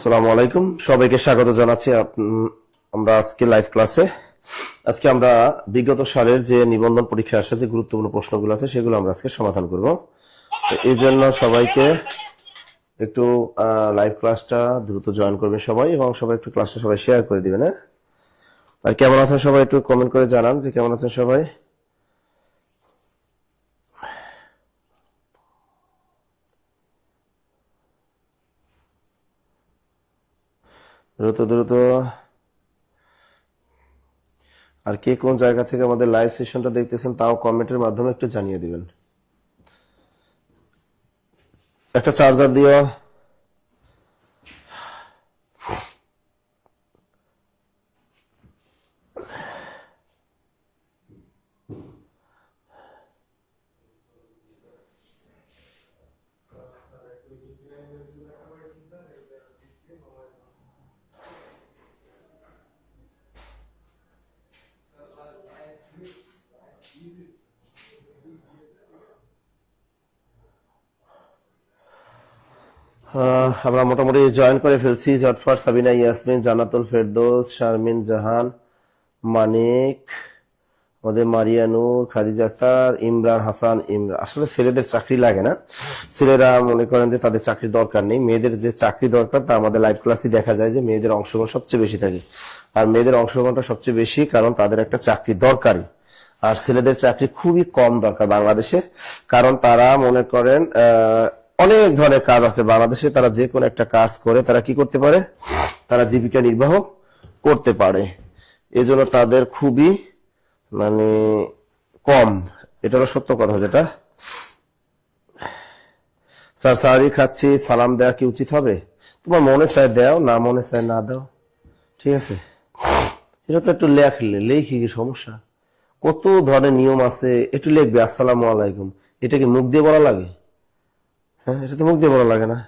আসসালামু আলাইকুম, সবাইকে স্বাগত জানাচ্ছি আমরা আজকে লাইভ ক্লাসে। আজকে আমরা বিগত সালের যে নিবন্ধন পরীক্ষা আসে যে গুরুত্বপূর্ণ প্রশ্নগুলো আছে সেগুলো আমরা আজকে সমাধান করব। তো এই জন্য সবাইকে একটু লাইভ ক্লাসটা দ্রুত জয়েন করবে সবাই, এবং সবাই একটু ক্লাসটা সবাই শেয়ার করে দিবেন। হ্যাঁ, আর কেমন আছেন সবাই একটু কমেন্ট করে জানান যে কেমন আছেন সবাই। দ্রুত দ্রুত। আর কে কোন জায়গা থেকে আমাদের লাইভ সেশনটা দেখতেছেন তাও কমেন্টের মাধ্যমে একটু জানিয়ে দিবেন। একটা চার্জার দিও। আমরা মোটামুটি জয়েন করে ফেলছি। জটফর, সাবিনা, ইয়াসমিন, জান্নাতুল ফেরদৌস, শারমিন জাহান, মানিক, আমাদের মারিয়া নূর, খাদিজা আক্তার, ইমরান হাসান। ইমরান, আসলে ছেলেদের চাকরি লাগে না, ছেলেরা মনে করেন যে তাদের চাকরির দরকার নেই। মেয়েদের যে চাকরি দরকার তা আমাদের লাইভ ক্লাসে দেখা যায় যে মেয়েদের অংশগ্রহণ সবচেয়ে বেশি থাকে। আর মেয়েদের অংশগ্রহণটা সবচেয়ে বেশি কারণ তাদের একটা চাকরি দরকারি, আর ছেলেদের চাকরি খুবই কম দরকার বাংলাদেশে। কারণ তারা মনে করেন অনেক ধরনের কাজ আছে বাংলাদেশে, তারা যে কোনো একটা কাজ করে তারা কি করতে পারে, তারা জীবিকা নির্বাহ করতে পারে। এজন্য তাদের খুবই মানে কম, এটা হলো সত্য কথা। যেটা স্যার সারি খাচ্ছি, সালাম দেওয়া কি উচিত হবে? তোমার মনে চায় দাও, না মনে চায় না দাও, ঠিক আছে। এটা তো একটু লেখি কি সমস্যা? কত ধরনের নিয়ম আছে, একটু লিখবে আসসালামু আলাইকুম। এটা কি মুখ দিয়ে বলা লাগে? হ্যাঁ, এটা তো মুখ দিয়ে বলা লাগে না।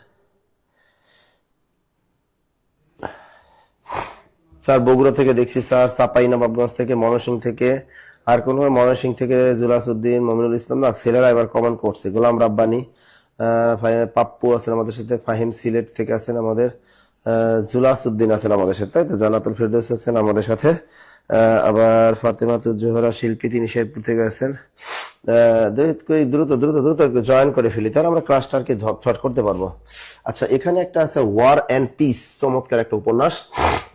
স্যার বগুড়া থেকে দেখছি, স্যার চাঁপাইনবাবগঞ্জ থেকে, ময়মনসিংহ থেকে, আর কোন ময়মনসিংহ থেকে জুলাসউদ্দিন, মমিনুল ইসলাম, না ছেলেরা এবার কমেন্ট করছে। গোলাম রাব্বানি, পাপ্পু আছেন আমাদের সাথে, ফাহিম সিলেট থেকে আছেন আমাদের, জুলাসউদ্দিন আছেন আমাদের সাথে, তাই তো, জান্নাতুল ফেরদৌস আছেন আমাদের সাথে, আবার ফাতেমাতুজ জোহরা শিল্পী, তিনি শেরপুর থেকে আছেন। দ্রুত দ্রুত দ্রুত জয়েন করে ফেলি, তাহলে আমরা ক্লাসটা আর কি ঝটঝট করতে পারবো। আচ্ছা, এখানে একটা আছে ওয়ার অ্যান্ড পিস, চমৎকার একটা উপন্যাস,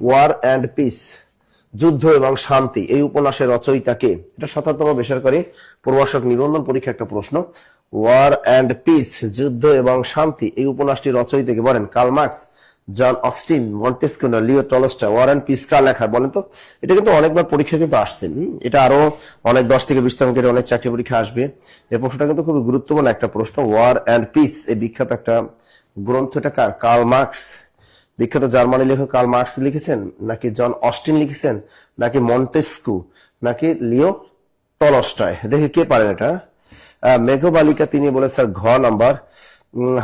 ওয়ার অ্যান্ড পিস, যুদ্ধ এবং শান্তি। এই উপন্যাসের রচয়িতাকে, এটা 17তম বেসরকারি প্রবাসক নিবন্ধন পরীক্ষা একটা প্রশ্ন। ওয়ার অ্যান্ড পিস, যুদ্ধ এবং শান্তি, এই উপন্যাসটির রচয়িতাকে বলেন? Karl Marx, John Austen, Montesquieu, Leo Tolstoy. War and Peace কার লেখা বলেন তো? এটা কিন্তু অনেকবার পরীক্ষা কিন্তু আসছে, এটা আরো অনেক 10 থেকে 20 অঙ্কের অনেক চাকরি পরীক্ষা আসবে। এই প্রশ্নটা কিন্তু খুবই গুরুত্বপূর্ণ একটা প্রশ্ন। ওয়ার অ্যান্ড পিস, এই বিখ্যাত একটা গ্রন্থ, এটা কার? কার্ল মার্কস, বিখ্যাত জার্মানি লেখক কার্ল মার্কস লিখেছেন, নাকি জন অস্টিন লিখেছেন, নাকি মন্টেস্কিউ, নাকি লিও টলস্টয়? দেখি কে পারেন এটা। মেঘবালিকা, তিনি বলে স্যার ঘ নাম্বার।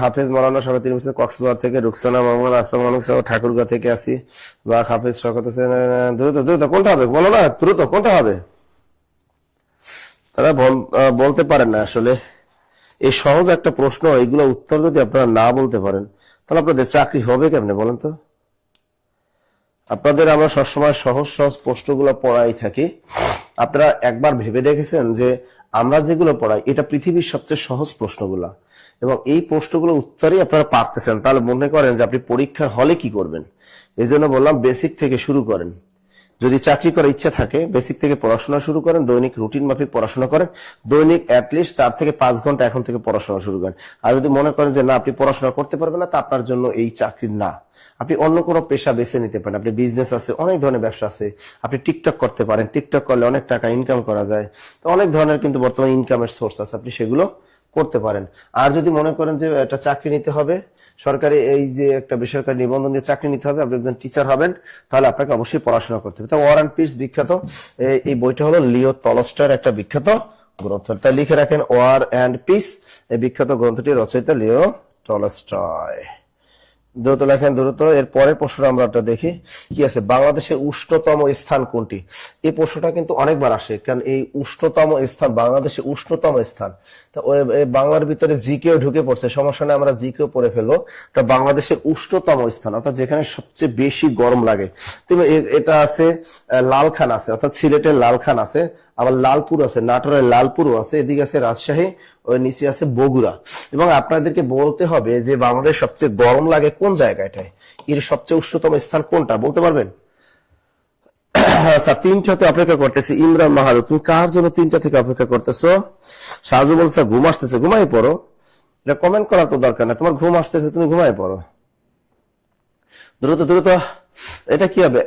হাফেজ মৌলানা সবাই, তিনি বলছেন কক্সবাজার থেকে। রুকসানা মোহাম্মদ, আসসালামু আলাইকুম স্যার, ঠাকুরগাঁ থেকে আসি। বা হাফেজ শওকত হোসেন, দ্রুত দ্রুত কোনটা হবে বলো না, দ্রুত কোনটা হবে? তারা বলতে পারেন না আসলে। এই সহজ একটা প্রশ্ন, এইগুলো উত্তর যদি আপনারা না বলতে পারেন তাহলে আপনাদের চাকরি হবে কেমনে বলেন তো? আপনাদের আমরা সবসময় সহজ সহজ প্রশ্নগুলো পড়াই থাকি। আপনারা একবার ভেবে দেখেছেন যে আমরা যেগুলো পড়াই এটা পৃথিবীর সবচেয়ে সহজ প্রশ্নগুলা, এবং এই প্রশ্নগুলো উত্তরই আপনারা পারতেছেন, তাহলে মনে করেন যে আপনি পরীক্ষার হলে কি করবেন। এই জন্য বললাম বেসিক থেকে শুরু করেন। যদি চাকরি করার ইচ্ছা থাকে বেসিক থেকে পড়াশোনা শুরু করেন, দৈনিক রুটিন মাফিক পড়াশোনা করেন, দৈনিক অ্যাটলিস্ট 4 থেকে 5 ঘন্টা এখন থেকে পড়াশোনা শুরু করেন। আর যদি মনে করেন যে না আপনি পড়াশোনা করতে পারবেন না, তা আপনার জন্য এই চাকরি না, আপনি অন্য কোনো পেশা বেছে নিতে পারেন। আপনি বিজনেস আছে, অনেক ধরনের ব্যবসা আছে, আপনি টিকটক করতে পারেন, টিকটক করলে অনেক টাকা ইনকাম করা যায়। তো অনেক ধরনের কিন্তু বর্তমানে ইনকামের সোর্স আছে, আপনি সেগুলো করতে পারেন। আর যদি মনে করেন যে একটা চাকরি নিতে হবে, সরকারি এই যে একটা বেসরকারি নিবন্ধন দিয়ে চাকরি নিতে হবে, আপনি একজন টিচার হবেন, তাহলে আপনাকে অবশ্যই পড়াশোনা করতে হবে। ওয়ার অ্যান্ড পিস বিখ্যাত এই বইটা হলো লিও টলস্টয়ের একটা বিখ্যাত গ্রন্থ। তাই লিখে রাখেন, ওয়ার অ্যান্ড পিস, এই বিখ্যাত গ্রন্থটির রচয়িতা লিও টলস্টয়। দ্রুত লেখেন, দ্রুত। এর পরের প্রশ্নটা আমরা একটা দেখি কি আছে, বাংলাদেশের উষ্ণতম স্থান কোনটি? এই প্রশ্নটা কিন্তু অনেকবার আসে, কারণ এই উষ্ণতম স্থান, বাংলাদেশের উষ্ণতম স্থান, তো বাংলার ভিতরে জিকেও ঢুকে পড়ছে, সমস্যা নেই, আমরা জিকেও পড়ে ফেলবো। তা বাংলাদেশের উষ্ণতম স্থান অর্থাৎ যেখানে সবচেয়ে বেশি গরম লাগে, তুমি এটা আছে লালখান আছে, অর্থাৎ সিলেটের লালখান আছে, আবার লালপুর আছে, নাটোরের লালপুরও আছে, এদিকে আছে রাজশাহী, ওই নিচে আছে বগুড়া। এবং আপনাদেরকে বলতে হবে যে বাংলাদেশ সবচেয়ে গরম লাগে কোন জায়গাটায়, এর সবচেয়ে উষ্ণতম স্থান কোনটা বলতে পারবেন? আচ্ছা, 3টাতে অপেক্ষা করতেছি। ইমরান মাহাদুর, তুমি কার জন্য 3টা থেকে অপেক্ষা করতেছো? সাজু বলছে ঘুম আসতেছে, ঘুমাই পড়ো। এটা কমেন্ট করার তো দরকার না, তোমার ঘুম আসতেছে, তুমি ঘুমাই পড়ো, দ্রুত দ্রুত। এটা কি হবে?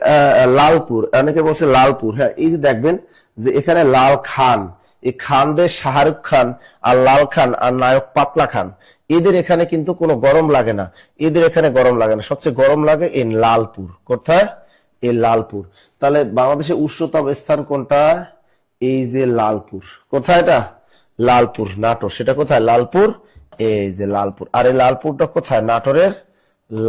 লালপুর, অনেকে বলছে লালপুর। হ্যাঁ, এই যে দেখবেন যে এখানে লাল খান, এই খানদের শাহরুখ খান আর লাল খান আর নায়ক পাতলা খান, এদের এখানে কিন্তু কোনো গরম লাগে না, এদের এখানে গরম লাগে না, সবচেয়ে গরম লাগে এই লালপুর। কোথায়? এই লালপুর। তাহলে বাংলাদেশের উষ্ণতম স্থান কোনটা? এই যে লালপুর। কোথায় এটা? লালপুর, নাটোর। সেটা কোথায়? লালপুর, এই যে লালপুর। আর এই লালপুরটা কোথায়? নাটোরের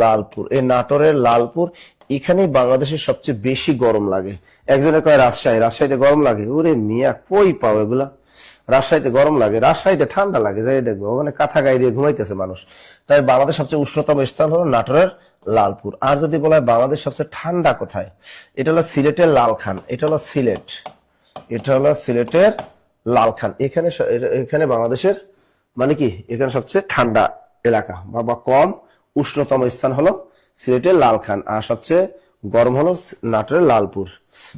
লালপুর। এই নাটোরের লালপুর, এখানেই বাংলাদেশের সবচেয়ে বেশি গরম লাগে। একজনে কয় রাজশাহী, রাজশাহীতে গরম লাগে। ওরে মিয়া, কই পাও এগুলা? রাজশাহীতে গরম লাগে, রাজশাহীতে ঠান্ডা লাগে, যাই দেখবো ওখানে কাঁথা গায়ে দিয়ে ঘুমাইতেছে মানুষ। তাই বাংলাদেশ সবচেয়ে উষ্ণতম স্থান হলো নাটোরের লালপুর। আর যদি বলা হয় বাংলাদেশ সবচেয়ে ঠান্ডা কোথায়, এটা হলো সিলেটের লালখান। এটা হলো সিলেট, এটা হলো সিলেটের লালখান। এখানে এখানে বাংলাদেশের মানে কি, এখানে সবচেয়ে ঠান্ডা এলাকা বা কম উষ্ণতম স্থান হলো সিলেটের লালখান, আর সবচেয়ে গরম হলো নাটোরের লালপুর।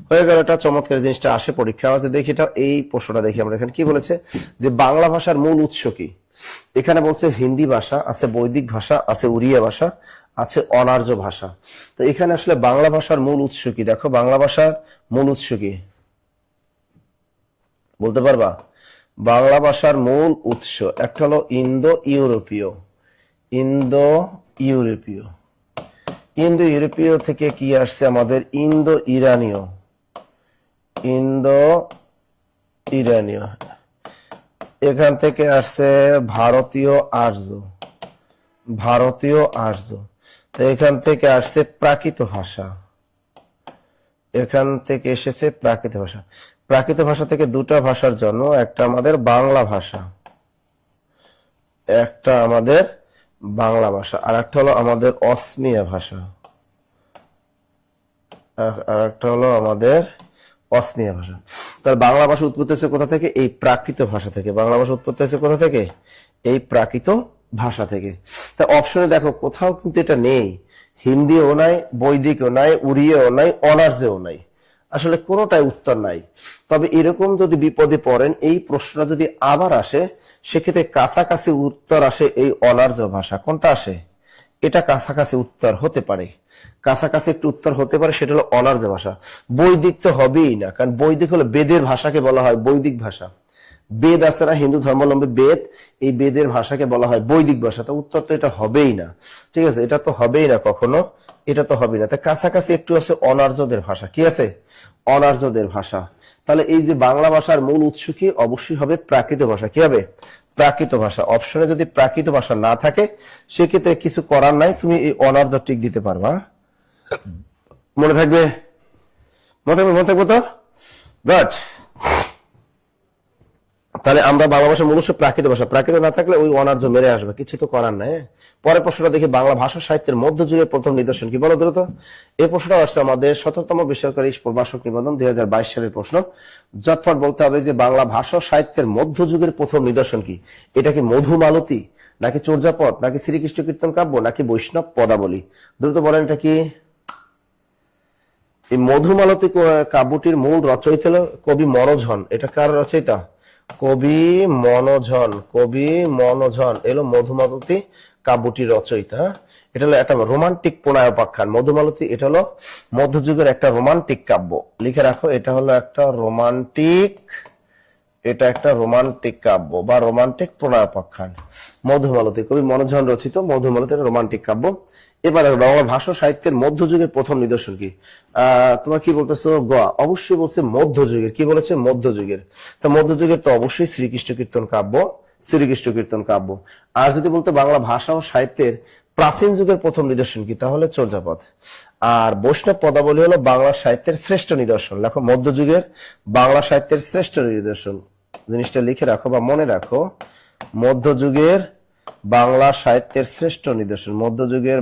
হয়ে গেল, এটা চমৎকার জিনিসটা আসে পরীক্ষা আছে। দেখি এটা, এই প্রশ্নটা দেখি আমরা। এখানে কি বলেছে যে বাংলা ভাষার মূল উৎস কি? এখানে বলছে হিন্দি ভাষা আছে, বৈদিক ভাষা আছে, উড়িয়া ভাষা আছে, অনার্য ভাষা। তো এখানে আসলে বাংলা ভাষার মূল উৎস কি? দেখো, বাংলা ভাষার মূল উৎস কি বলতে পারবা? বাংলা ভাষার মূল উৎস একটা হলো ইন্দো ইউরোপীয়, ইন্দো ইউরোপীয়। ইন্দো ইউরোপীয় থেকে কি আসছে আমাদের? ইন্দো ইরানীয়, ইন্দো ইরানীয়। এখান থেকে আসছে ভারতীয় আর্য, ভারতীয় আর্য। তো এখান থেকে আসছে প্রাকৃত ভাষা, এখান থেকে এসেছে প্রাকৃত ভাষা। প্রাকৃত ভাষা থেকে দুটা ভাষার জন্ম, একটা আমাদের বাংলা ভাষা, একটা আমাদের বাংলা ভাষা, আর একটা হলো আমাদের অসমিয়া ভাষা, আর একটা হলো আমাদের অসমিয়া ভাষা। তার বাংলা ভাষা উৎপত্তি হয়েছে কোথা থেকে? এই প্রাকৃত ভাষা থেকে। বাংলা ভাষা উৎপত্তি হয়েছে কোথা থেকে? এই প্রাকৃত ভাষা থেকে। তা অপশনে দেখো কোথাও কিন্তু এটা নেই, হিন্দিও নাই, বৈদিকও নাই, উড়িয়াও নাই, অনার্যও নাই, আসলে কোনোটাই উত্তর নাই। তবে এরকম যদি বিপদে পড়েন, এই প্রশ্নটা যদি আবার আসে, সেক্ষেত্রে কাছাকাছি উত্তর আসে এই অনার্য ভাষা। কোনটা আসে? এটা কাছাকাছি উত্তর হতে পারে, কাছাকাছি একটু উত্তর হতে পারে, সেটা হলো অনার্য ভাষা। বৈদিক তো হবেই না, কারণ বৈদিক হলো বেদের ভাষাকে বলা হয় বৈদিক ভাষা। বেদ আছে না, হিন্দু ধর্মাবলম্বী বেদ, এই বেদের ভাষাকে বলা হয় বৈদিক ভাষা। তো উত্তর তো এটা হবেই না, ঠিক আছে, এটা তো হবেই না কখনো, এটা তো হবেই না। তাই কাছাকাছি একটু আছে অনার্যদের ভাষা। কি আছে? অনার্যদের ভাষা। তাহলে এই যে বাংলা ভাষার মূল উৎস কি? অবশ্যই হবে প্রাকৃত ভাষা। কি হবে? প্রাকৃত ভাষা। অপশনে যদি প্রাকৃত ভাষা না থাকে, সেক্ষেত্রে কিছু করার নাই, তুমি এই অনার্য টিক দিতে পারবা। মনে থাকবে? মনে থাকবে? মনে থাকবে তো? বাট তাহলে আমরা বাংলা ভাষা মূল উৎস প্রাকৃত ভাষা, প্রাকৃত না থাকলে ওই অনার্য মেরে আসবে, কিছু তো করার নাই। পরের প্রশ্নটা দেখি, বাংলা ভাষা সাহিত্যের মধ্যযুগের প্রথম নিদর্শন কি? বলো দ্রুত। এই প্রশ্নটা আসছে আমাদের 17তম বেসরকারি প্রভাষক নিবন্ধন 2022 সালের প্রশ্ন। জটফট বলতে হবে যে বাংলা ভাষা সাহিত্যের মধ্যযুগের প্রথম নিদর্শন কি? এটা কি মধুমালতী, নাকি চর্যাপদ, নাকি শ্রীকৃষ্ণ কীর্তন কাব্য, নাকি বৈষ্ণব পদাবলী? দ্রুত বলেন এটা কি? এই মধুমালতী কাব্যটির মূল রচয়িতা হল কবি মনোঝন। এটা কার রচয়িতা? কবি মনোঝন, কবি মনোঝন এলো মধুমালতী কাব্যটির রচয়িতা। এটা হলো একটা রোমান্টিক প্রণয়োপাখ্যান। মধুমালতী এটা হলো মধ্যযুগের একটা রোমান্টিক কাব্য। লিখে রাখো, এটা হলো একটা রোমান্টিক, এটা একটা রোমান্টিক কাব্য বা রোমান্টিক প্রণয়োপাখ্যান। মধুমালতী কবি মনোঝন রচিত মধুমালতী রোমান্টিক কাব্য। এবার বাংলা ভাষা সাহিত্যের মধ্যযুগের প্রথম নিদর্শন কি? তোমরা কি বলতেছো? গ, অবশ্যই বলছে মধ্যযুগের। কি বলেছে? মধ্যযুগের। তো মধ্যযুগের তো অবশ্যই শ্রীকৃষ্ণ কীর্তন কাব্য, শ্রীকৃষ্ণ কীর্তন কাব্য। আর যদি বলতে বাংলা ভাষা ও সাহিত্যের প্রাচীন যুগের প্রথম নিদর্শন কি? তাহলে চর্যাপদ। আর বৈষ্ণব পদাবলী হলো বাংলা সাহিত্যের শ্রেষ্ঠ নিদর্শন। লেখো মধ্যযুগের বাংলা সাহিত্যের শ্রেষ্ঠ নিদর্শন। জিনিসটা লিখে রাখো বা মনে রাখো, মধ্যযুগের বাংলা সাহিত্যের শ্রেষ্ঠ নিদর্শন। মধ্যযুগে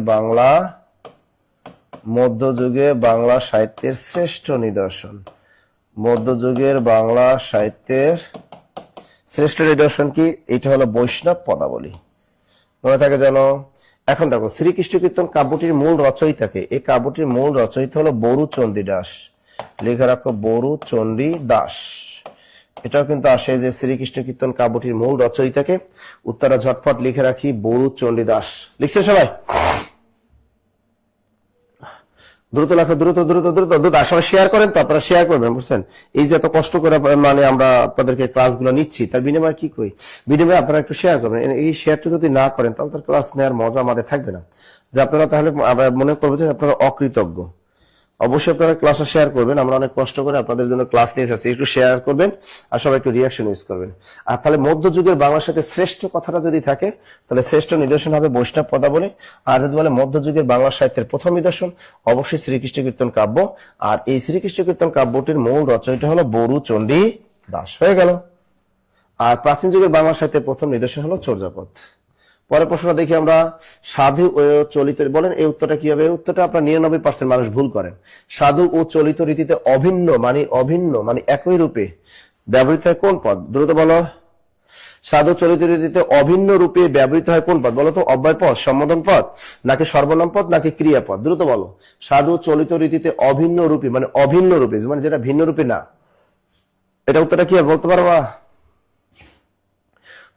বাংলা সাহিত্যের শ্রেষ্ঠ নিদর্শন। মধ্যযুগের বাংলা সাহিত্যের শ্রেষ্ঠ নিদর্শন কি? এটা হলো বৈষ্ণব পদাবলী। মনে থাকে যেন। এখন দেখো, শ্রীকৃষ্ণ কীর্তন কাব্যটির মূল রচয়িতাকে? এই কাব্যটির মূল রচয়িতা হলো বরু চণ্ডী দাস। লিখে রাখো, বরু চণ্ডী দাস। এটাও কিন্তু আসে যে শ্রীকৃষ্ণ কীর্তন কাব্যটির মূল রচয়িতাকে। উত্তরা ঝটপট লিখে রাখি, বরু চণ্ডী দাস। লিখছে সবাই? দ্রুত লেখো, দ্রুত দ্রুত দ্রুত দ্রুত। আসলে শেয়ার করেন তো, আপনারা শেয়ার করবেন, বুঝছেন? এই যে এত কষ্ট করে মানে আমরা আপনাদেরকে ক্লাসগুলো নিচ্ছি, তার বিনিময়ে কি করি? বিনিময়ে আপনারা একটু শেয়ার করবেন। এই শেয়ারটা যদি না করেন তাহলে তার ক্লাস নেওয়ার মজা আমাদের থাকবে না। যে আপনারা তাহলে মনে করবো যে আপনারা অকৃতজ্ঞ। অবশ্যই আপনারা ক্লাসে শেয়ার করবেন। আমরা অনেক কষ্ট করে আপনাদের জন্য ক্লাস নিয়ে এসেছি, একটু শেয়ার করবেন আর সবাই একটু রিয়াকশন ইউজ করবেন। আর তাহলে মধ্যযুগের বাংলার সাথে শ্রেষ্ঠ কথাটা যদি থাকে তাহলে শ্রেষ্ঠ নিদর্শন হবে বৈষ্ণব পদাবলী। আর যদি বলে মধ্যযুগের বাংলা সাহিত্যের প্রথম নিদর্শন, অবশ্যই শ্রীকৃষ্ণ কীর্তন কাব্য। আর এই শ্রীকৃষ্ণ কীর্তন কাব্যটির মূল রচয়িতা হলো বরু চণ্ডী দাস। হয়ে গেল। আর প্রাচীন যুগের বাংলা সাহিত্যের প্রথম নিদর্শন হলো চর্যাপদ। পরের প্রশ্নটা দেখি আমরা, সাধু ও চলিত। বলেন এই উত্তরটা কি হবে? এই উত্তরটা আপনার 99% মানুষ ভুল করেন। সাধু ও চলিত রীতিতে অভিন্ন মানে একই রূপে ব্যবহৃত হয় কোন পদ? দ্রুত বলো। সাধু চলিত রীতিতে অভিন্ন রূপে ব্যবহৃত হয় কোন পদ? বলো তো। অব্যয় পদ, সম্বোধন পদ, নাকি সর্বনাম পদ, নাকি ক্রিয়াপদ? দ্রুত বলো। সাধু চলিত রীতিতে অভিন্ন রূপে মানে অভিন্ন রূপে, মানে যেটা ভিন্ন রূপে না। এটা উত্তরটা কি বলতে পারবা?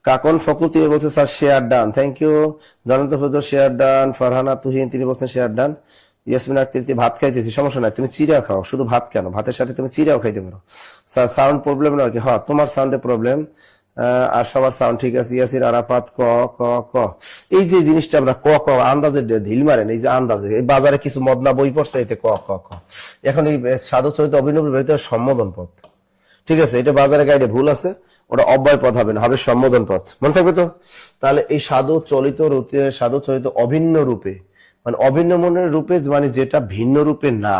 কাকন ফকুল তিনি বলছেন sir share done. Thank you. জনন্ত ফজল শেয়ার ডান। ফারহানা তুহিন তিনি বলছেন শেয়ার ডান। ইয়াসমিন আক্তার ভাত খাইতেছি, সমস্যা নাই, তুমি চিড়া খাও। শুধু ভাত কেন, ভাতের সাথে তুমি চিড়াও খাইতে পারো। স্যার সাউন্ড প্রবলেম না কি? হ্যাঁ, তোমার সাউন্ডে প্রবলেম, আর সবার সাউন্ড ঠিক আছে। ইয়াসির আরাফাত ক ক ক। এই যে জিনিসটা আমরা ক ক আন্দাজে ঢিল মারেন, এই যে আন্দাজে, এই বাজারে কিছু মদনা বই পড়ছে এতে ক ক ক। এখন এই সাধু চরিত অভিনব সম্বোধন পদ, ঠিক আছে? এটা বাজারে গাইডে ভুল আছে, ওটা অব্যয় পদ হবে না, হবে সম্বোধন পদ। মনে থাকবে তো? তাহলে এই সাধু চলিত অভিন্ন রূপে মানে অভিন্ন মনের রূপে, মানে যেটা ভিন্ন রূপে না।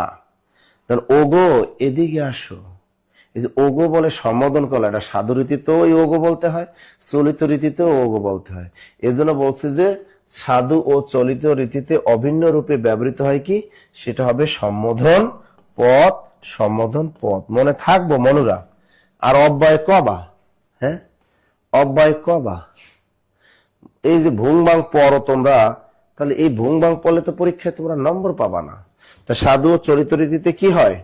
ওগো এদিকে আসো, এই যে ওগো বলে সম্বোধন করলো, এটা সাধু রীতিতেও এই ওগো বলতে হয়, চলিত রীতিতেও ওগো বলতে হয়। এর জন্য বলছে যে সাধু ও চলিত রীতিতে অভিন্ন রূপে ব্যবহৃত হয় কি? সেটা হবে সম্বোধন পদ। সম্বোধন পদ মনে থাকবো মনুরা। আর অব্যয় কবা? হ্যাঁ, অব্যয় কবা? এই যে ভুংবাং পড়ো তোমরা, তাহলে এই ভুংবাং পড়লে তো পরীক্ষায় তোমরা নম্বর পাবা না। তা সাধু ও চরিত রীতিতে কি হয়?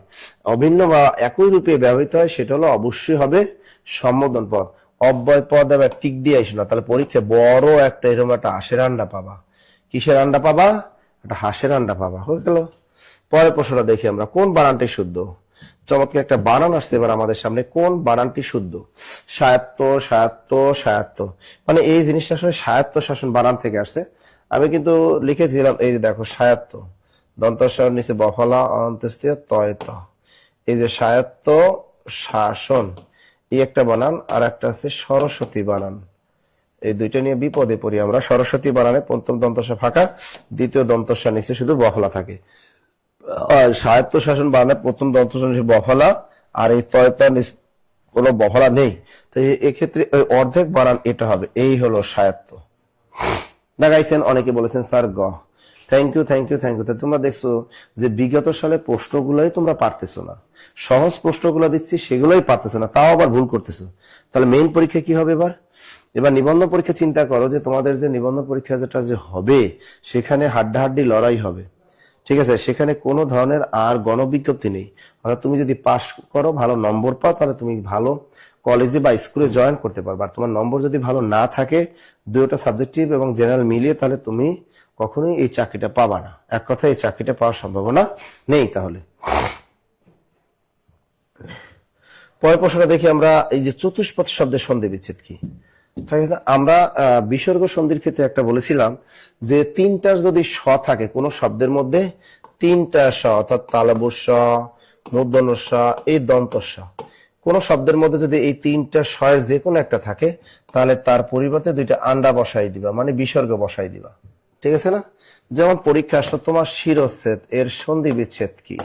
অভিন্ন বা একই রূপে ব্যবহৃত হয়, সেটা হলো অবশ্যই হবে সম্বোধন পদ। অব্যয় পদ আবার টিক দিয়ে আসো না, তাহলে পরীক্ষায় বড় একটা এরকম একটা হাঁসের আন্ডা পাবা। কিসের আন্ডা পাবা? একটা হাঁসের আন্ডা পাবা। হয়ে গেল। পরের প্রশ্নটা দেখি আমরা, কোন বানানটি শুদ্ধ? চমৎকার একটা বানান আসছে এবার আমাদের সামনে। কোন বানানটি শুদ্ধ? স্বায়ত্ত, স্বায়ত্ত, স্বায়ত্ত, মানে এই জিনিসটা আসলে স্বায়ত্ত শাসন বানান থেকে আসছে। আমি কিন্তু লিখেছিলাম, এই যে দেখো, স্বায়ত্ত দন্তস্বর নিচে বফলা অন্ত্যেষ্টিয় তয় ত। এই যে স্বায়ত্ত শাসন, এই একটা বানান, আর একটা আছে সরস্বতী বানান। এই দুইটা নিয়ে বিপদে পড়ি আমরা। সরস্বতী বানানে প্রথম দন্তস্ব ফাঁকা, দ্বিতীয় দন্তস্ব নিচে শুধু বফলা থাকে। আর স্বায়ত্ত শাসন বানানে প্রথম দন্তস্ব নিচে বফলা, আর এই তয়তা কোনো বফলা নেই। তো এক্ষেত্রে অর্ধেক বানান এটা হবে। এই হলো স্বায়ত্ত। দেখাইছেন, অনেকে বলেছেন স্যার গ। Thank you, thank you, thank you. তোমরা দেখছো যে বিগত সালে প্রশ্নগুলোই তোমরা পারতেছো না, সহজ প্রশ্নগুলো দিচ্ছি সেগুলোই পারতেছো না, তাও আবার ভুল করতেছো। তাহলে মেইন পরীক্ষা কি হবে এবার? এবার নিবন্ধন পরীক্ষা চিন্তা করো যে তোমাদের যে নিবন্ধন পরীক্ষা যেটা যে হবে, সেখানে হাড্ডাহাড্ডি লড়াই হবে, ঠিক আছে? সেখানে কোনো ধরনের আর গণবিজ্ঞপ্তি নেই। অর্থাৎ তুমি যদি পাস করো, ভালো নম্বর পাও, তাহলে তুমি ভালো কলেজে বা স্কুলে জয়েন করতে পারবে। আর তোমার নম্বর যদি ভালো না থাকে, দুটো সাবজেক্টিভ এবং জেনারেল মিলিয়ে, তাহলে তুমি কখনোই এই চাকরিটা পাবা না। এক কথায় এই চাকরিটা পাওয়ার সম্ভাবনা নেই। তাহলে পরের প্রশ্নটা দেখি আমরা, এই যে চতুষ্পদ শব্দের সন্ধি বিচ্ছেদ কি? আমরা বিসর্গ সন্ধির ক্ষেত্রে একটা বলেছিলাম যে তিনটা যদি স থাকে কোন শব্দের মধ্যে, তিনটা স, অর্থাৎ তালবস্য, মূর্ধন্য স, এই দন্তস্ব, কোন শব্দের মধ্যে যদি এই তিনটা শয়ের যে কোনো একটা থাকে, তাহলে তার পরিবর্তে দুইটা আন্ডা বসাই দিবা, মানে বিসর্গ বসাই দিবা। ঠিক আছে না? যেমন পরীক্ষা আসলো তোমার শিরচ্ছেদ এর সন্ধি বিচ্ছেদ কি,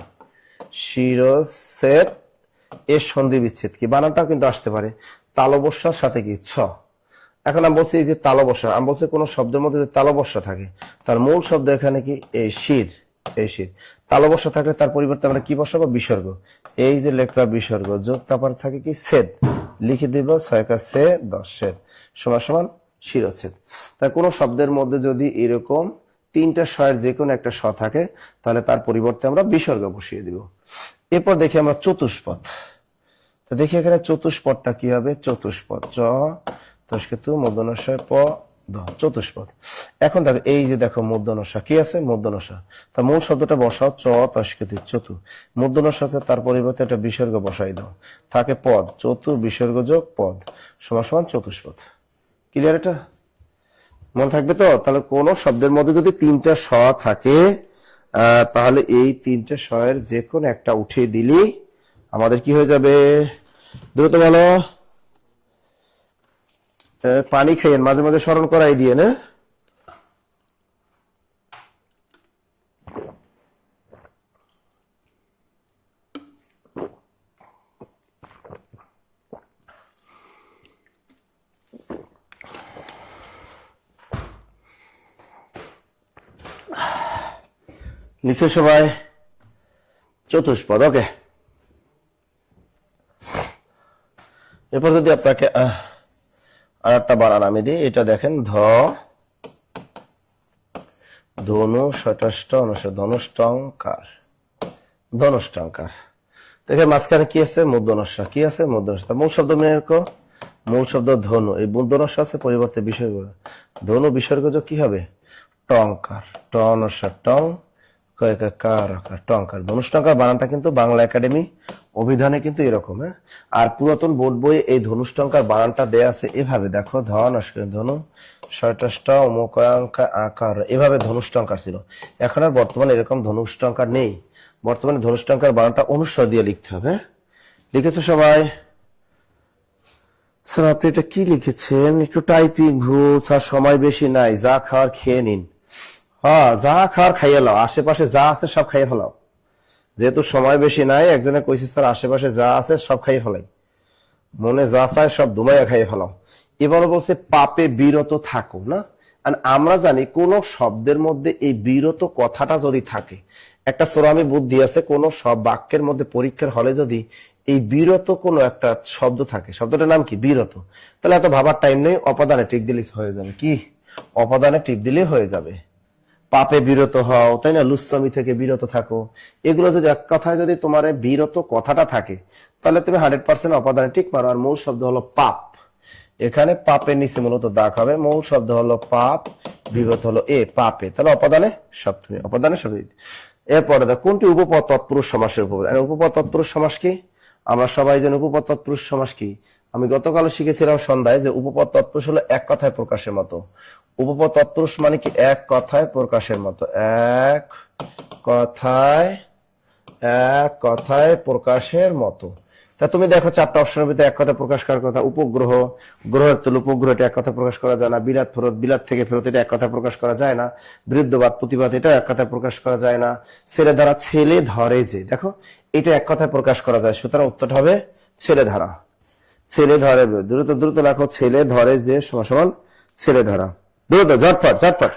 শিরচ্ছেদ এর সন্ধি বিচ্ছেদ কি, বানানটা কিন্তু আসতে পারে। তালবস্যার সাথে কি ছ। এখন আমি বলছি এই যে তালবস্যা, আমি বলছি কোন শব্দের মধ্যে যে তালবস্যা থাকে তার মূল শব্দ এখানে কি এই শির, এই শির। তালবস্যা থাকলে তার পরিবর্তে আমরা কি বসাবো, বিসর্গ। এই যে লেখলা বিসর্গ যোগ তারপর থাকে কি ছেদ, লিখে দিব 6 × 10 সমান সমান শিরচ্ছেদ। তাই কোন শব্দের মধ্যে যদি এরকম তিনটা স্বয়ের যে কোনো একটা স থাকে তাহলে তার পরিবর্তে আমরা বিসর্গ বসিয়ে দিব। এরপর দেখি আমরা চতুষ্পদ। তো দেখি এখানে চতুষ্পদটা কি হবে, চতুষ্পদ চ তস্কেতু মূর্ধন্যস্বয় প দ, চতুষ্পদ। এখন দেখো এই যে দেখো মূর্ধন্যস্বয় কি আছে, মূর্ধন্যস্বয়। তা মূল শব্দটা বসাও চ তস্কেতু চতু, মূর্ধন্যস্বয় আছে তার পরিবর্তে একটা বিসর্গ বসাই দাও, থাকে পদ, চতু বিসর্গ যোগ পদ সমান সমান চতুষ্পদ। ক্লিয়ার? এটা মনে থাকবে তো? তাহলে কোন শব্দের মধ্যে যদি তিনটা স থাকে তাহলে এই তিনটা স্বয়ের যে কোনো একটা উঠিয়ে দিলি আমাদের কি হয়ে যাবে, দ্রুত বলো। পানি খাইয়েন, মাঝে মাঝে স্মরণ করাই দিয়ে না। নিচে সবাই চতুষ্পদ। ওকে, এরপর যদি আপনাকে আর একটা বানান আমি দিই, এটা দেখেন ধ ধনু ষষ্ঠ অনুষ্ঠ ধনুষ্টঙ্কার, ধনুষ্টঙ্কার। দেখেন মাঝখানে কি আছে, মূর্ধন্যস্ব কি আছে, মূর্ধন্যস্ব। মূল শব্দ মেনে রাখো, মূল শব্দ ধনু, এই মূর্ধন্যস্ব আছে পরিবর্তে বিসর্গ, ধনু বিসর্গ যোগ কি হবে টঙ্কার, টনস্ব টং কার টঙ্কার। ধনুষ্টঙ্কার বানানটা কিন্তু বাংলা একাডেমি অভিধানে কিন্তু এরকম। হ্যাঁ, আর পুরাতন বোর্ড বইয়ে এই ধনুষ্টঙ্কার বানানটা দেয়া আছে এভাবে, দেখো ধনু ষষ্ঠ অমুকাঙ্কা আকার, এভাবে ধনুষ্টঙ্কার ছিল। এখন আর বর্তমানে এরকম ধনুষ্টঙ্কার নেই, বর্তমানে ধনুষ্টঙ্কার বানানটা অনুস্বর দিয়ে লিখতে হবে। লিখেছো সবাই? স্যার আপনি এটা কি লিখেছেন, একটু টাইপিং ভুল স্যার, সময় বেশি নাই, যা খাওয়ার খেয়ে নিন। হ্যাঁ, যা খাওয়ার খাইয়ে লাও, আশেপাশে যা আছে সব খাইয়ে ফেলাও। যেহেতু সময় বেশি নাই, একজনে কইছে স্যার আশেপাশে যা আছে সব খাইয়ে ফেলাই, মনে যা চায় সব ধুমাইয়া খাইয়ে ফেলাও। এবার বলছে পাপে বিরত থাকো না। আর আমরা জানি কোন শব্দের মধ্যে এই বিরত কথাটা যদি থাকে, একটা সোরামি বুদ্ধি আছে, কোন সব বাক্যের মধ্যে পরীক্ষার হলে যদি এই বিরত কোনো একটা শব্দ থাকে, শব্দটার নাম কি বিরত, তাহলে এত ভাবার টাইম নেই, অপাদানে টিপ দিলে হয়ে যাবে। কি অপাদানে টিপ দিলে হয়ে যাবে। পাপে বিরত হও, তাই না, লুচ্ছামি থেকে বিরত থাকো, এগুলো যদি এক কথায় যদি তোমার বিরত কথাটা থাকে তাহলে তুমি 100% অপাদানে টিক মারো। আর মূল শব্দ হলো পাপ, এখানে পাপের নিচে মূলত দাগ হবে, মূল শব্দ হলো পাপ, বিরত হলো এ পাপে, তাহলে অপাদানে সব তুমি অপাদানে সব। এরপরে দেখো কোনটি উপপদ তৎপুরুষ সমাসের উপপদ। উপপদ তৎপুরুষ সমাস কি আমরা সবাই জানি। উপপদ তৎপুরুষ সমাস কি আমি গতকাল শিখেছিলাম সন্ধ্যায়, যে উপপদ তৎপুরুষ হলো এক কথায় প্রকাশের মতো। উপপদ তৎপুরুষ মানে কি এক কথায় প্রকাশের মতো, এক কথায় প্রকাশের মতো। তা তুমি দেখো চারটা অপশনের ভিতরে এক কথা প্রকাশ করার কথা, উপগ্রহ, গ্রহের তুল উপগ্রহ, এটা এক কথা প্রকাশ করা যায় না। বিলাত ফেরত, বিলাত থেকে ফেরত, এটা এক কথা প্রকাশ করা যায় না। বৃদ্ধবাদ প্রতিবাদ, এটা এক কথা প্রকাশ করা যায় না। ছেলে ধারা, ছেলে ধরে যে, দেখো এটা এক কথায় প্রকাশ করা যায়, সুতরাং উত্তরটা হবে ছেলে ধারা। ছেলে ধরে, দ্রুত দ্রুত লেখো, ছেলে ধরে যে সমান সমান ছেলে ধরা, দ্রুত ঝটপট ঝটপট।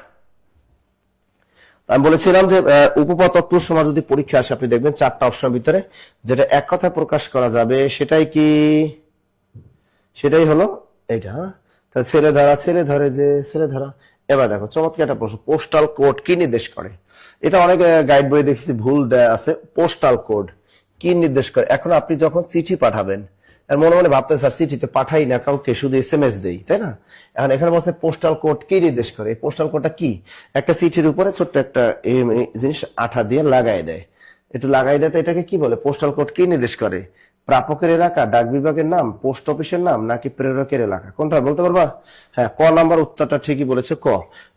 আমি বলেছিলাম যে উপপদ তৎপুরুষ সমাস যদি পরীক্ষা আসে আপনি দেখবেন চারটা অপশনের ভিতরে যেটা এক কথায় প্রকাশ করা যাবে সেটাই কি, সেটাই হলো এইটা। তা ছেলে ধরা, ছেলে ধরে যে, ছেলে ধরা। এবার দেখো চমৎকার একটা প্রশ্ন, পোস্টাল কোড কি নির্দেশ করে। এটা অনেক গাইড বই দেখছি ভুল দেয়া আছে, পোস্টাল কোড কি নির্দেশ করে। এখন আপনি যখন চিঠি পাঠাবেন, আর মনে মনে ভাবতেন স্যার চিঠিতে পাঠাই না কাউকে, শুধু SMS দেই, তাই না। এখন এখানে বলছে পোস্টাল কোড কি নির্দেশ করে। এই পোস্টাল কোডটা কি, একটা চিঠির উপরে ছোট্ট একটা জিনিস আঠা দিয়ে লাগাই দেয়, একটু লাগাই দেয়, তো এটাকে কি বলে, পোস্টাল কোড কি নির্দেশ করে। প্রাপকের এলাকা, ডাক বিভাগের নাম, পোস্ট অফিসের নাম, নাকি প্রেরকের এলাকা, কোনটা বলতে পারবা? হ্যাঁ, ক নাম্বার উত্তরটা ঠিকই বলেছে, ক।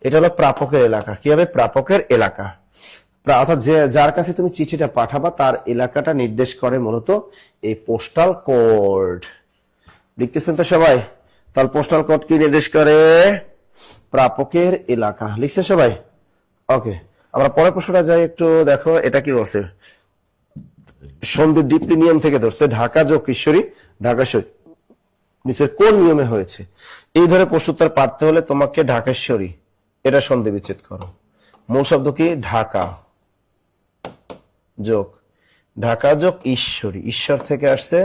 এটা হলো প্রাপকের এলাকা। কি হবে, প্রাপকের এলাকা। অর্থাৎ যে যার কাছে তুমি চিঠিটা পাঠাবা তার এলাকাটা নির্দেশ করে মূলত এই পোস্টাল কোড। লিখতেছেন তো সবাই? তাহলে পোস্টাল কোড কি নির্দেশ করে, প্রাপকের এলাকা। লিখছে সবাই? ওকে, আমরা পরের প্রশ্নটা যাই একটু। দেখো এটা কি বলছে, সন্ধির ডিপলি নিয়ম থেকে ধরছে ঢাকা যোগ ঈশ্বরী ঢাকাশ্বরী নিচের কোন নিয়মে হয়েছে। এই ধরে প্রশ্নোত্তর পারতে হলে তোমাকে ঢাকেশ্বরী এটা সন্ধি বিচ্ছেদ করো। মূল শব্দ কি, ঢাকা যোগ ঢাকা যোগ ঈশ্বরী, ঈশ্বর থেকে আসছে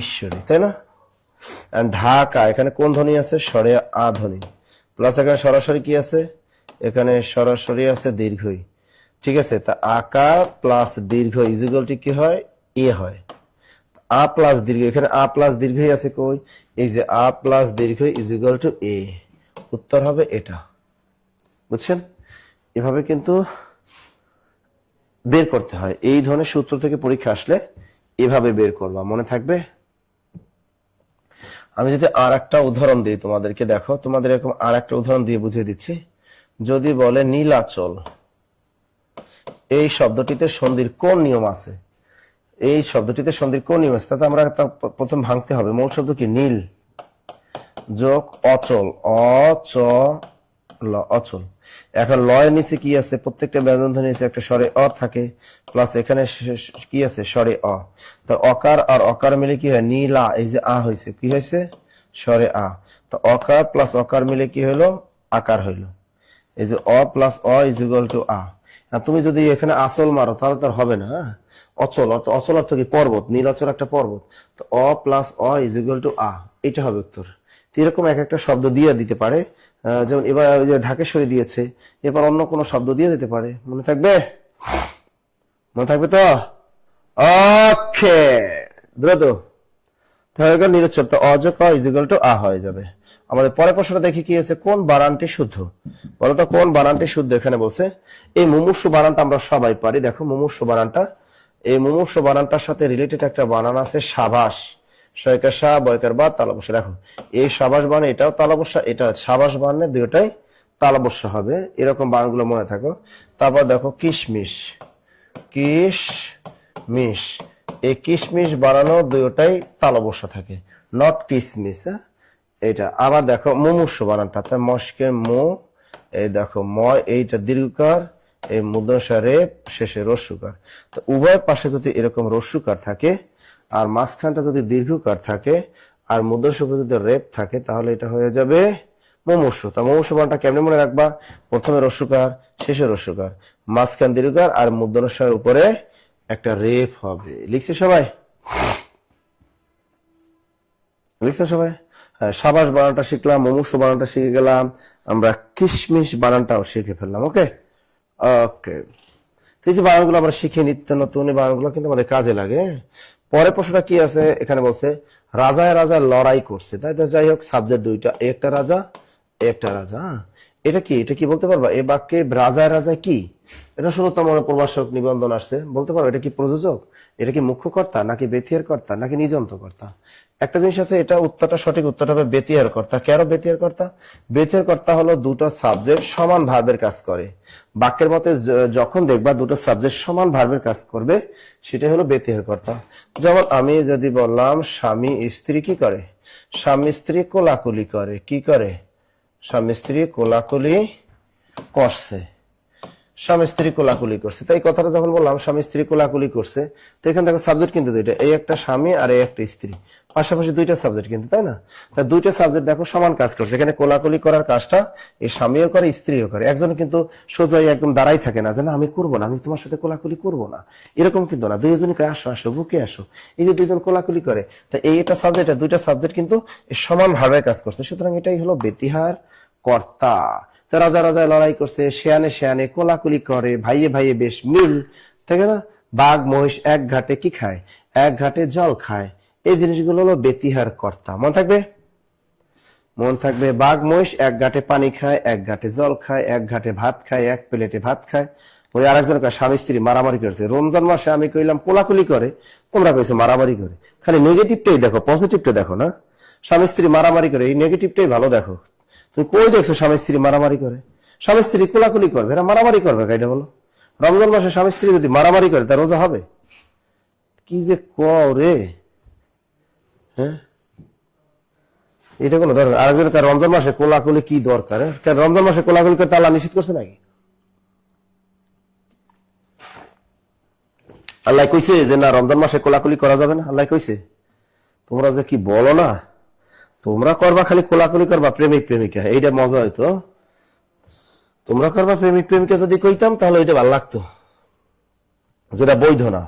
ঈশ্বরী, তাই না? ঢাকা এখানে কোন ধ্বনি আছে, স্বরে আ ধ্বনি, প্লাস এখানে সরাসরি কি আছে, এখানে সরাসরি আছে দীর্ঘই, ঠিক আছে? তা আকার প্লাস দীর্ঘ ইজিক্যাল টু কি হয়, এ হয়। আ প্লাস দীর্ঘ, এখানে আ প্লাস দীর্ঘই আছে কই, এই যে আ প্লাস দীর্ঘ ইজিক্যাল টু এ, উত্তর হবে এটা। বুঝছেন? এভাবে কিন্তু বের করতে হয়, এই ধরনের সূত্র থেকে পরীক্ষা আসলে এভাবে বের করবা, মনে থাকবে। আমি যদি আর একটা উদাহরণ দিই তোমাদেরকে, দেখো তোমাদের এরকম আর একটা উদাহরণ দিয়ে বুঝিয়ে দিচ্ছি। যদি বলে নীলাচল, এই শব্দটিতে সন্ধির কোন নিয়ম আছে, এই শব্দটিতে সন্ধির কোন নিয়ম আছে, তাতে আমরা প্রথম ভাঙতে হবে। মূল শব্দ কি, নীল যোগ অচল, অচল অচল। এখন লয়ের নিচে কি আছে, প্রত্যেকটা ব্যঞ্জন ধ্বনি নিচে একটা স্বরে অ থাকে, প্লাস এখানে কি আছে, স্বরে অ। তো অকার আর অকার মিলে কি হয়, নীলা, এই যে আ হয়েছে, কি হয়েছে, স্বরে আ। তো অকার প্লাস অকার মিলে কি হইলো, আকার হইলো। এই যে অ প্লাস অ ইজ ইকুয়াল টু আ। তুমি যদি এখানে আসল মারো তাহলে তো হবে না। অচল অচল অর্থ কি, পর্বত, নীলাচল একটা পর্বত। তো অ প্লাস অ ইজ ইকুয়াল টু আ, এটা হবে উত্তর। এরকম এক একটা শব্দ দিয়ে দিতে পারে, যেমন এবার ওই যে ঢাকেশ্বরী দিয়েছে, এবার অন্য কোনো শব্দ দিয়ে দিতে পারে। মনে থাকবে, মনে থাকবে তো? ওকে, দ্রুত তাহলে নীলাচল, তো অযোগ ইজ ইকুয়াল টু আ হয়ে যাবে। আমাদের পরের প্রশ্নটা দেখি কি আছে, কোন বানানটি শুদ্ধ, বলতো কোন বানানটি শুদ্ধ। এখানে বলছে এই মুমূর্ষু বানানটা আমরা সবাই পারি। দেখো মুমূর্ষু বানানটা, এই মুমূর্ষু বানানটার সাথে রিলেটেড একটা বানান আছে সাবাস, শয়কার সা বয়কার বা তালবস্যা। দেখো এই সাবাস বান, এটাও তালবস্যা, এটা সাবাস বানে, দুটোটাই তালবস্যা হবে। এরকম বানানগুলো মনে থাকো। তারপর দেখো কিশমিশ, কিশমিশ, এই কিশমিশ বানানো দুটোটাই তালবস্যা থাকে, নট কিসমিস। এটা আবার দেখো মুমূর্ষু বানানটা, মস্কের মু, এই দেখো ময়, এইটা দীর্ঘকার, এই মুদ্রসা রেপ, শেষে রস্যুকার। তো উভয় পাশে যদি এরকম রস্যুকার থাকে আর মাঝখানটা যদি দীর্ঘকার থাকে আর মুদ্রসা যদি রেপ থাকে, তাহলে এটা হয়ে যাবে মুমূর্ষু। তা মুমূর্ষু বানানটা কেমনে মনে রাখবা, প্রথমে রস্যুকার, শেষে রস্যুকার, মাঝখান দীর্ঘকার আর মুদ্রসার উপরে একটা রেপ হবে। লিখছে সবাই, লিখছে সবাই? সাবাস বানানটা শিখলাম, মুমূর্ষু বানানটা শিখে গেলাম, আমরা কিশমিশ বানানটাও শিখে ফেললাম। ওকে ওকে, এই যে বানানগুলো আমরা শিখে, নিত্য নতুন বানানগুলো কিন্তু আমাদের কাজে লাগে। পরের প্রশ্নটা কি আছে, এখানে বলছে রাজায় রাজা লড়াই করছে, তাই তো? যাই হোক, সাবজেক্ট দুইটা, একটা রাজা একটা রাজা। এটা কি, এটা কি বলতে পারবা, এই বাক্যে রাজায় রাজা কি, এটা ষোলতম প্রভাষক নিবন্ধন আসছে, বলতে পারো এটা কি প্রযোজক, এটা কি মুখ্য কর্তা নাকি বেতিয়ার কর্তা নাকি নিজন্ত কর্তা? একটা জিনিস আছে, এটা উত্তরটা, সঠিক উত্তরটা হবে বেতিয়ার কর্তা। কেন বেতিয়ার কর্তা? বেতিয়ার কর্তা হলো দুটো সাবজেক্ট সমান ভার্বের কাজ করে। বাক্যের মতে যখন দেখবা দুটো সাবজেক্ট সমান ভার্বের কাজ করবে, সেটাই হলো বেতিয়ার কর্তা। যেমন আমি যদি বললাম স্বামী স্ত্রী কি করে, স্বামী স্ত্রী কোলাকুলি করে, কি করে, স্বামী স্ত্রী কোলাকুলি করছে, স্বামী স্ত্রী কোলাকুলি করছে। তাই কথাটা যখন বললাম স্বামী স্ত্রী কোলাকুলি করছে, তো এখানে দেখো সাবজেক্ট কিন্তু দুইটা, এই একটা স্বামী আর এই একটা স্ত্রী, পাশাপাশি দুইটা সাবজেক্ট কিন্তু, তাই না? তাই দুইটা সাবজেক্ট দেখো সমান কাজ করছে। এখানে কোলাকুলি করার কাজটা এই স্বামীও করে স্ত্রীও করে। একজন কিন্তু সোজাই একদম দাঁড়াই থাকে না, যে না আমি করবো না, আমি তোমার সাথে কোলাকুলি করবো না, এরকম কিন্তু না। দুইজনকে আসো আসো বুকে আসো, এই যে দুইজন কোলাকুলি করে, তাই এইটা সাবজেক্ট, দুইটা সাবজেক্ট কিন্তু সমান ভাবে কাজ করছে। সুতরাং এটাই হলো বেতিহার কর্তা। রাজা রাজা লড়াই করছে, শেয়ানে শেয়ানে কোলাকুলি করে, ভাইয়ে ভাইয়ে বেশ মিল, ঠিক না? বাঘ মহিষ এক ঘাটে কি খায়, এক ঘাটে জল খায়। এই জিনিসগুলো হলো বেতিহার কর্তা। মনে থাকবে, মন থাকবে। বাঘ মহিষ এক ঘাটে পানি খায়, এক ঘাটে জল খায়, এক ঘাটে ভাত খায়, এক প্লেটে ভাত খায়। ওই আরেকজন স্বামী স্ত্রী মারামারি করছে। রমজান মাসে আমি কইলাম কোলাকুলি করে, তোমরা কইছো মারামারি করে। খালি নেগেটিভটাই দেখো, পজিটিভটা দেখো না। স্বামী স্ত্রী মারামারি করে, এই নেগেটিভটাই ভালো দেখো। তুমি কই দেখছো স্বামী স্ত্রী মারামারি করে? স্বামী স্ত্রী কোলাকুলি করবে, এরা মারামারি করবে, এটা বলো। রমজান মাসে স্বামী স্ত্রী যদি মারামারি করে, তার রোজা হবে? কি যে কও রে, হ্যাঁ, এটা কোনো দরকার? আরেকজন রমজান মাসে কোলাকুলি কি দরকার? কেন রমজান মাসে কোলাকুলি করতে আল্লাহ নিষেধ করছে নাকি? আল্লাহ কইছে যে না রমজান মাসে কোলাকুলি করা যাবে না? আল্লাহ কইছে? তোমরা যে কি বলো না, তোমরা করবা খালি কোলাকুলি করবা প্রেমিক প্রেমিকা, এইটা মজা হইতো। তোমরা করবা প্রেমিক প্রেমিকা যদি কইতাম তাহলে ওইটা ভালো লাগতো, যেটা বৈধ না।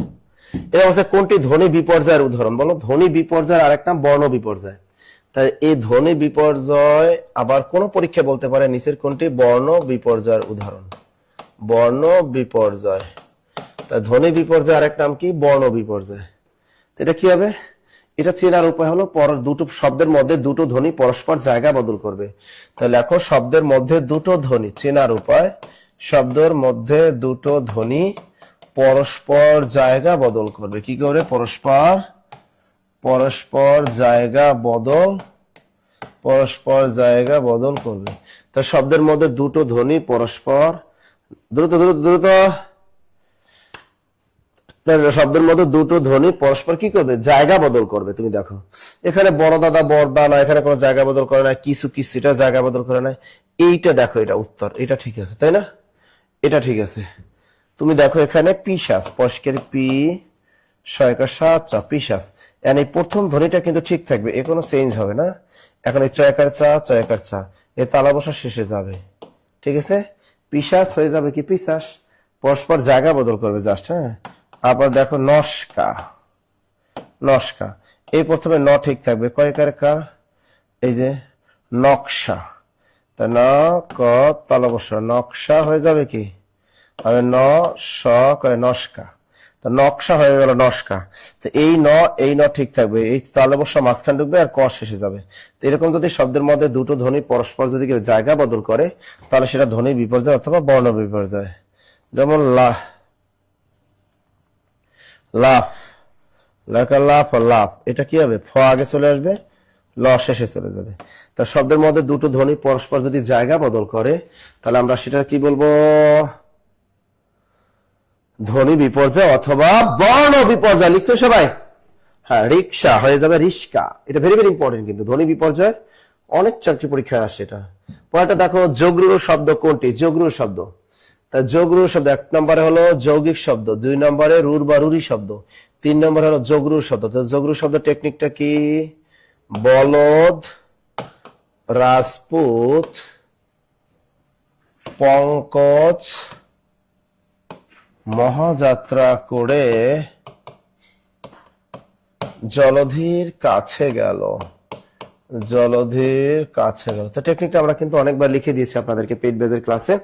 এটা হচ্ছে কোনটি ধ্বনি বিপর্যয়ের উদাহরণ? বলো। ধ্বনি বিপর্যয়ের আরেকটা বর্ণ বিপর্যয়। তাই এই ধ্বনি বিপর্যয় আবার কোন পরীক্ষা বলতে পারে নিচের কোনটি বর্ণ বিপর্যয়ের উদাহরণ? বর্ণ বিপর্যয়। তা ধ্বনি বিপর্যয় আরেক নাম কি? বর্ণ বিপর্যয়। এটা কি হবে? এটা চেনার উপায় হলো দুটো শব্দের মধ্যে দুটো ধ্বনি পরস্পর জায়গা বদল করবে। তাহলে লেখো শব্দের মধ্যে দুটো ধ্বনি। চেনার উপায়, শব্দের মধ্যে দুটো ধ্বনি পরস্পর জায়গা বদল করবে। কি করে? পরস্পর জায়গা বদল করবে। তা শব্দের মধ্যে দুটো ধ্বনি পরস্পর, দ্রুত দ্রুত দ্রুত, শব্দের মধ্যে দুটো ধ্বনি পরস্পর কি করবে? জায়গা বদল করবে। তুমি দেখো এখানে বড় দাদা বড়দা না, এখানে কোনো জায়গা বদল করে না, কিছু এটা জায়গা বদল করে না। এইটা দেখো, এটা উত্তর, এটা ঠিক আছে, তাই না? এটা ঠিক আছে। তুমি দেখো এখানে পিশাচ, পশকের পি, শয়কার সাত, পিশাচ, এই প্রথম ধ্বনিটা কিন্তু ঠিক থাকবে, এ কোনো চেঞ্জ হবে না। এখন এই চয়কার চা, এ তালা বসা শেষে যাবে, ঠিক আছে? পিশাচ হয়ে যাবে কি? পিশাচ। পরস্পর জায়গা বদল করবে জাস্ট। হ্যাঁ, আবার দেখো নস্কা, এই প্রথমে ন ঠিক থাকবে, কয়কার কা, এই যে নকশা, তা ন ক তালা বসা, নকশা হয়ে যাবে কি? হবে ন স করে নস্কা, তা নকশা হয়ে গেল নস্কা। তো এই ন ঠিক থাকবে, এই তালে বসা মাঝখান ঢুকবে আর ক শেষে যাবে। তো এরকম যদি শব্দের মধ্যে দুটো ধ্বনি পরস্পর যদি জায়গা বদল করে তাহলে সেটা ধ্বনি বিপর্যয় অথবা বর্ণ বিপর্যয়। যেমন লাফ, লাফ, এটা কি হবে? ফ আগে চলে আসবে, ল শেষে চলে যাবে। তা শব্দের মধ্যে দুটো ধ্বনি পরস্পর যদি জায়গা বদল করে তাহলে আমরা সেটা কি বলবো? ধ্বনি বিপর্যয় অথবা বর্ণ বিপর্যয়। লিখছো সবাই? হ্যাঁ, রিক্সা হয়ে যাবে রিস্কা। এটা ভেরি ভেরি ইম্পর্টেন্ট, কিন্তু ধ্বনি বিপর্যয় অনেক চাকরি পরীক্ষায় আসে এটা। পরেরটা দেখো, যোগরূঢ় শব্দ কোনটি? যোগরূঢ় শব্দ। তা যোগরূঢ় শব্দ 1 নম্বরে হলো যৌগিক শব্দ, 2 নম্বরে রুর বা রুরি শব্দ, 3 নম্বরে হলো যোগরূঢ় শব্দ। তো যোগরূঢ় শব্দ টেকনিকটা কি? বলদ, রাজপুত, পঙ্কজ মহাযাত্রা করে জলধির কাছে গেল। তো টেকনিকটা আমরা কিন্তু অনেকবার লিখে দিয়েছি আপনাদেরকে পেইড ব্যাচের ক্লাসে।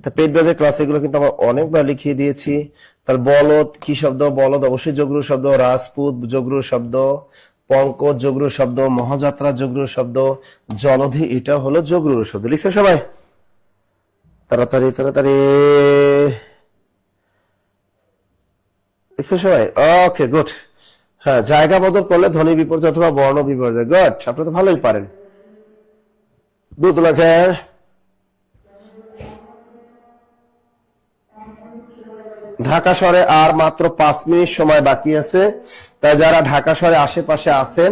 তো পেইড ব্যাচের ক্লাসে এগুলো কিন্তু আমরা অনেকবার লিখিয়ে দিয়েছি। তার বলদ কি শব্দ? বলদ অবশ্যই যোগরূঢ় শব্দ, রাজপুত যোগরূঢ় শব্দ, পঙ্কজ যোগরূঢ় শব্দ, মহাযাত্রা যোগরূঢ় শব্দ, জলধি এটা হলো যোগরূঢ় শব্দ। লিখছে সবাই? তাড়াতাড়ি লিখছে সবাই? ওকে, গুড। হ্যাঁ, জায়গা বদল করলে ধ্বনি বিপর্যয় অথবা বর্ণ বিপর্যয়। গুড, আপনি তো ভালোই পারেন। ঢাকা শহরে আর মাত্র 5 মিনিট সময় বাকি আছে। তাই যারা ঢাকা শহরে আশেপাশে আছেন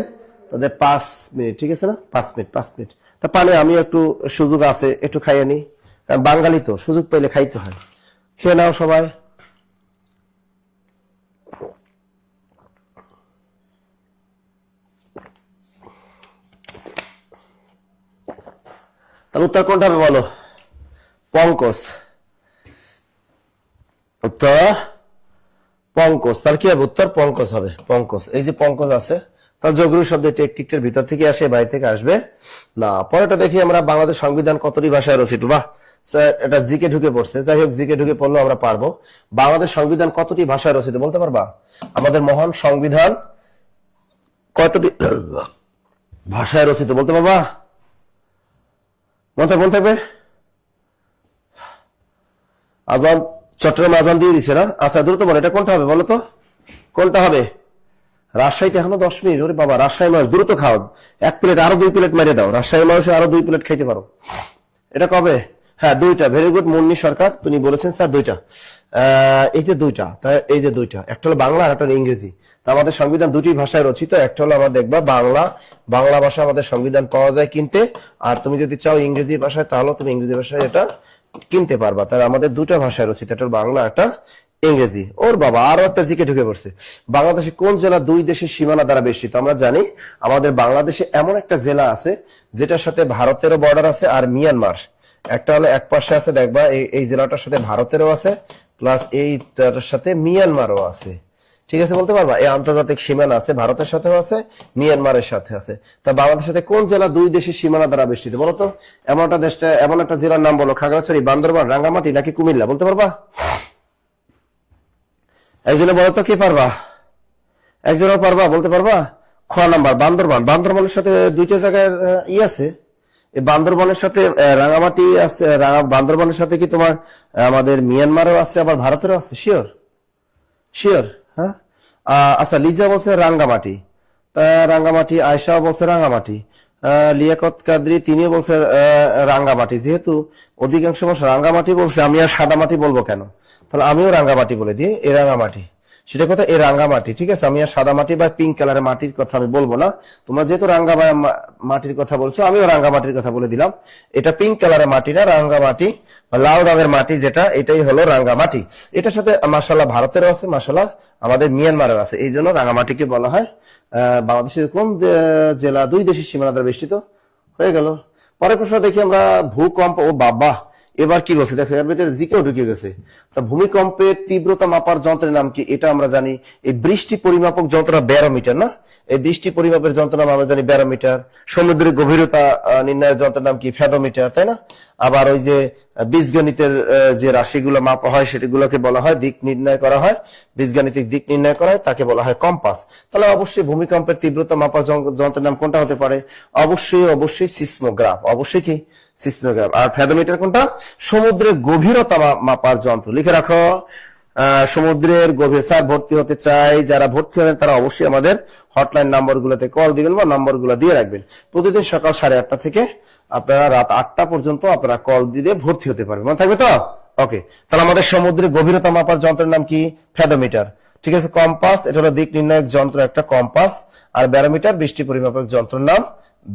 তাদের 5 মিনিট, ঠিক আছে না? 5 মিনিট। তা পানি আমি একটু সুযোগ আছে, একটু খাইয়ে নি, কারণ বাঙালি তো সুযোগ পেলে খাইতে হয়। খেয়ে নাও সবাই। তাহলে উত্তর কোনটা হবে বলো? পঙ্কজ। উত্তর পঙ্কজ। তাহলে কি হবে? উত্তর পঙ্কজ হবে। পঙ্কজ, এই যে পঙ্কজ আছে, তার যোগরূঢ় শব্দ টেকটিকের ভিতর থেকে আসে, বাইরে থেকে আসবে না। পরেরটা দেখি আমরা, বাংলাদেশ সংবিধান কতটি ভাষায় রচিত? বাহ, এটা জিকে ঢুকে পড়ছে। যাই হোক, জিকে ঢুকে পড়লেও আমরা পারবো। বাংলাদেশ সংবিধান কতটি ভাষায় রচিত বলতে পারবা? আমাদের মহান সংবিধান কতটি ভাষায় রচিত বলতে পারবা? মনে থাকবে? আজান, চট্টগ্রামে আজান দিয়ে দিছে না? আচ্ছা, দ্রুত বলো, এটা কোনটা হবে বলো তো? কোনটা হবে? রাজশাহীতে এখনো 10 মিনিট। ওরে বাবা, রাজশাহী মানুষ দ্রুত খাও, 1 প্লেট আরো 2 প্লেট মেরে দাও। রাজশাহী মানুষ আরো 2 প্লেট খাইতে পারো। এটা কবে? হ্যাঁ, 2টা। ভেরি গুড মুন্নি সরকার, তুমি বলেছেন স্যার 2টা। এই যে 2টা, তাই এই যে 2টা, একটা হলো বাংলা আর একটা হলো ইংরেজি। তা আমাদের সংবিধান দুটি ভাষায় রচিত, একটা হলো আমরা দেখবা বাংলা ভাষা আমাদের সংবিধান পাওয়া যায় কিনতে, আর তুমি যদি চাও ইংরেজি ভাষায় তাহলে তুমি ইংরেজি ভাষায় এটা কিনতে পারবা। তাহলে আমাদের দুটো ভাষায় রচিত, একটা বাংলা একটা ইংরেজি। ওর বাবা আরো একটা জিকে ঢুকে পড়ছে, বাংলাদেশে কোন জেলা দুই দেশের সীমানা দ্বারা বেষ্টিত? আমরা জানি আমাদের বাংলাদেশে এমন একটা জেলা আছে যেটার সাথে ভারতেরও বর্ডার আছে আর মিয়ানমার, একটা হলো এক পাশে আছে দেখবা এই জেলাটার সাথে ভারতেরও আছে প্লাস এইটার সাথে মিয়ানমারও আছে। ঠিক আছে, বলতে পারবা এই আন্তর্জাতিক সীমানা আছে, ভারতের সাথেও আছে মিয়ানমারের সাথে আছে। তা বাংলাদেশের সাথে কোন জেলা দুই দেশের সীমানা দ্বারা বেষ্টিত? বলতো এমন একটা জেলার নাম বলো। খাগড়াছড়ি, বান্দরবান, রাঙ্গামাটি নাকি কুমিল্লা? বলতে পারবা? একজনে বলো তো, কে পারবা? একজনও পারবা? বলতে পারবা? খ নাম্বার বান্দরবান। বান্দরবানের সাথে দুইটা জায়গায় আছে, এই বান্দরবানের সাথে রাঙ্গামাটি আছে। বান্দরবানের সাথে কি তোমার আমাদের মিয়ানমারও আছে আবার ভারতেরও আছে? Sure sure? হ্যাঁ, আচ্ছা লিজা বলছে রাঙ্গামাটি, তা রাঙ্গামাটি। আয়সা বলছে রাঙ্গামাটি। লিয়াকত কাদরি তিনিও বলছে রাঙ্গামাটি। যেহেতু অধিকাংশ মানুষ রাঙ্গামাটি বলছে, আমি আর সাদা মাটি বলবো কেন? তাহলে আমিও রাঙ্গামাটি বলে দিই, এ রাঙ্গামাটি। সেটা কথা, এ রাঙ্গামাটি। ঠিক আছে, আমি আর সাদা মাটি বা পিঙ্ক কালারের মাটির কথা আমি বলবো না। তোমরা যেহেতু মাটির কথা বলছো, আমিও রাঙ্গামাটির কথা বলে দিলাম। এটা পিঙ্ক কালারের মাটি না, রাঙ্গামাটি লাল রঙের মাটি যেটা, এটাই হলো রাঙ্গামাটি। এটার সাথে মাশাআল্লাহ ভারতেরও আছে, মাশাআল্লাহ আমাদের মিয়ানমারের আছে। এই জন্য রাঙ্গামাটিকে বলা হয় বাংলাদেশের কোন জেলা দুই দেশের সীমানা দ্বারা বেষ্টিত? হয়ে গেল। পরের প্রশ্ন দেখি আমরা, ভূকম্প। ও বাবা, এবার কি বলছে দেখো, এর ভিতরে জিকেও ঢুকে গেছে। তা ভূমিকম্পের তীব্রতা মাপার যন্ত্রের নাম কি? এটা আমরা জানি এই বৃষ্টি পরিমাপক যন্ত্র ব্যারোমিটার না? এই বৃষ্টি পরিমাপের যন্ত্রের নাম আমরা জানি ব্যারোমিটার। সমুদ্রের গভীরতা নির্ণয়ের যন্ত্রের নাম কি? ফ্যাদোমিটার, তাই না? আবার ওই যে বীজগণিতের যে রাশিগুলো মাপা হয় সেগুলোকে বলা হয় দিক নির্ণয় করা হয়, বীজগাণিতিক দিক নির্ণয় করা হয়, তাকে বলা হয় কম্পাস। তাহলে অবশ্যই ভূমিকম্পের তীব্রতা মাপার যন্ত্রের নাম কোনটা হতে পারে? অবশ্যই সিসমোগ্রাফ। অবশ্যই কি? সিসমোগ্রাফ। আর ফ্যাদোমিটার কোনটা? সমুদ্রের গভীরতা মাপার যন্ত্র। লিখে রাখো, সমুদ্রের গভীর। স্যার ভর্তি হতে চাই, যারা ভর্তি হবেন তারা অবশ্যই আমাদের হটলাইন নাম্বার গুলোতে কল দিবেন বা নাম্বার গুলো দিয়ে রাখবেন। প্রতিদিন সকাল 8:30 থেকে আপনারা রাত 8টা পর্যন্ত আপনারা কল দিলে ভর্তি হতে পারবেন, মনে থাকবে তো? ওকে, তাহলে আমাদের সমুদ্রের গভীরতা মাপার যন্ত্রের নাম কি? ফ্যাদোমিটার। ঠিক আছে, কম্পাস, এটা হলো দিক নির্ণায়ক যন্ত্র একটা কম্পাস। আর ব্যারোমিটার বৃষ্টি পরিমাপক যন্ত্রের নাম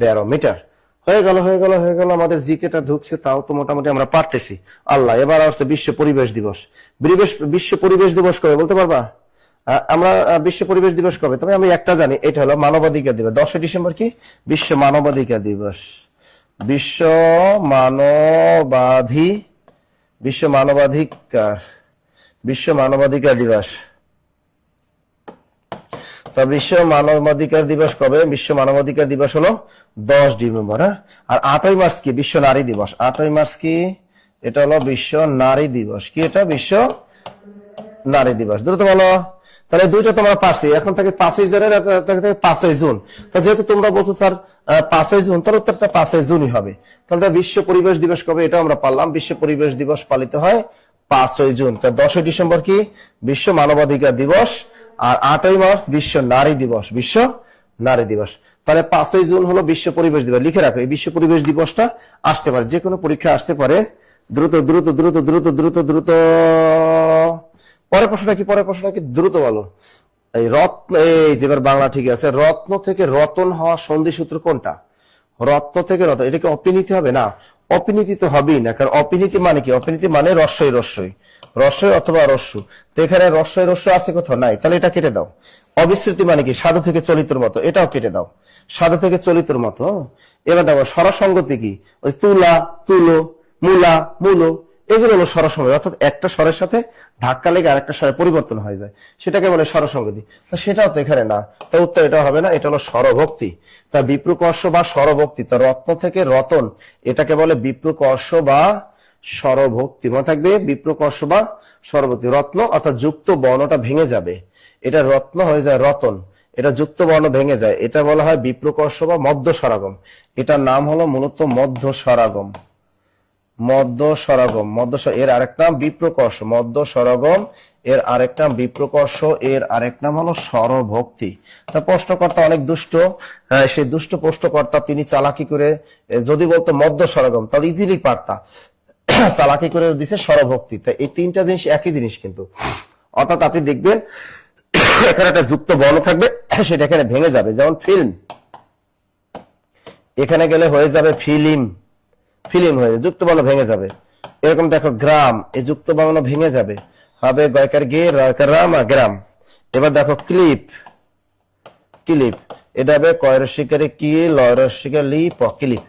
ব্যারোমিটার। হয়ে গেল। আমাদের জিকেটা ঢুকছে, তাও তো মোটামুটি আমরা পারতেছি। আল্লাহ, এবার আসছে বিশ্ব পরিবেশ দিবস। বিশ্ব পরিবেশ দিবস কবে বলতে পারবা? আমরা বিশ্ব পরিবেশ দিবস কবে? তবে আমি একটা জানি, এটা হলো মানবাধিকার দিবস। 10 ডিসেম্বর কি? বিশ্ব মানবাধিকার দিবস। বিশ্ব মানবাধিকার দিবস। তা বিশ্ব মানবাধিকার দিবস কবে? বিশ্ব মানবাধিকার দিবস হলো 10 ডিসেম্বর। আর 8ই মার্চ কি? বিশ্ব নারী দিবস। 8ই মার্চ কি? এটা হলো বিশ্ব নারী দিবস। কি এটা? বিশ্ব নারী দিবস। দ্রুত বলো। তাহলে দুইটা তোমরা পারছি। এখন থেকে 5ই জানুয়ারি 5ই জুন। তা যেহেতু তোমরা বলছো স্যার 5ই জুন, তাহলে উত্তরটা 5ই জুনই হবে। তাহলে বিশ্ব পরিবেশ দিবস কবে? এটা আমরা পারলাম। বিশ্ব পরিবেশ দিবস পালিত হয় 5ই জুন। 10ই ডিসেম্বর কি? বিশ্ব মানবাধিকার দিবস। আর 8ই মার্চ বিশ্ব নারী দিবস। বিশ্ব নারী দিবস। তাহলে 5ই জুন হলো বিশ্ব পরিবেশ দিবস। লিখে রাখো, এই বিশ্ব পরিবেশ দিবসটা আসতে পারে, যে কোনো পরীক্ষা আসতে পারে। দ্রুত। পরের প্রশ্নটা কি? দ্রুত বলো। এই রত্ন, এই যেবার বাংলা ঠিক আছে। রত্ন থেকে রতন হওয়া সন্ধি সূত্র কোনটা? রত্ন থেকে রতন, এটা কি অপিনীতি হবে? না, অপিনীতি তো হবেই না, কারণ অপিনীতি মানে কি? অপিনীতি মানে রস্যই অথবা রস্য। তো এখানে রস্যই আছে কোথাও? নাই, তাহলে এটা কেটে দাও। অবিশ্রুতি মানে কি? সাধু থেকে চলিতর মতো, এটাও কেটে দাও। সাধু থেকে চলিতর মতো। এবার দেখো স্বরসঙ্গতি কি? ওই তুলা, তুলো, মূলা, মূলো, এগুলো হলো স্বরসঙ্গতি, অর্থাৎ একটা স্বরের সাথে ধাক্কা লেগে আরেকটা স্বরে পরিবর্তন হয়ে যায়, সেটাকে বলে স্বরসঙ্গতি। তা সেটাও তো এখানে না, তা উত্তর এটা হবে না, এটা হলো স্বরভক্তি। তা বিপ্রকর্ষ বা স্বরভক্তি। তা রত্ন থেকে রতন, এটাকে বলে বিপ্রকর্ষ বা স্বরভক্তি। মনে থাকবে, বিপ্রকর্ষ বা স্বরভক্তি। রত্ন অর্থাৎ যুক্ত বর্ণটা ভেঙে যাবে, এটা রত্ন হয়ে যায় রতন। এটা যুক্ত বর্ণ ভেঙে যায়, এটা বলা হয় বিপ্রকর্ষ বা মধ্য স্বরাগম। এটার নাম হলো মূলত মধ্য স্বরাগম। এর আরেক নাম বিপ্রকর্ষ। মধ্য স্বরাগম এর আরেক নাম বিপ্রকর্ষ, এর আরেক নাম হলো স্বরভক্তি। তা প্রশ্নকর্তা অনেক দুষ্ট, সেই দুষ্ট প্রশ্নকর্তা তিনি চালাকি করে যদি বলতো মধ্য স্বরাগম তাহলে ইজিলি পারতা, চালাকি করে দিছে স্বরভক্তি। তা এই তিনটা জিনিস একই জিনিস কিন্তু, অর্থাৎ আপনি দেখবেন এখানে একটা যুক্ত বর্ণ থাকবে, সেটা এখানে ভেঙে যাবে। যেমন ফিল্ম, এখানে গেলে হয়ে যাবে ফিলিম, ফিলিম হয়ে যুক্ত বর্ণ ভেঙে যাবে। এরকম দেখো গ্রাম, এই যুক্ত বর্ণ ভেঙে যাবে, হবে গয়কার গে রয়কার রাম গ্রাম। এবার দেখো ক্লিপ, ক্লিপ, এটা হবে কয়ের শিকারে কি লয়ের শিকার লিপ ক্লিপ।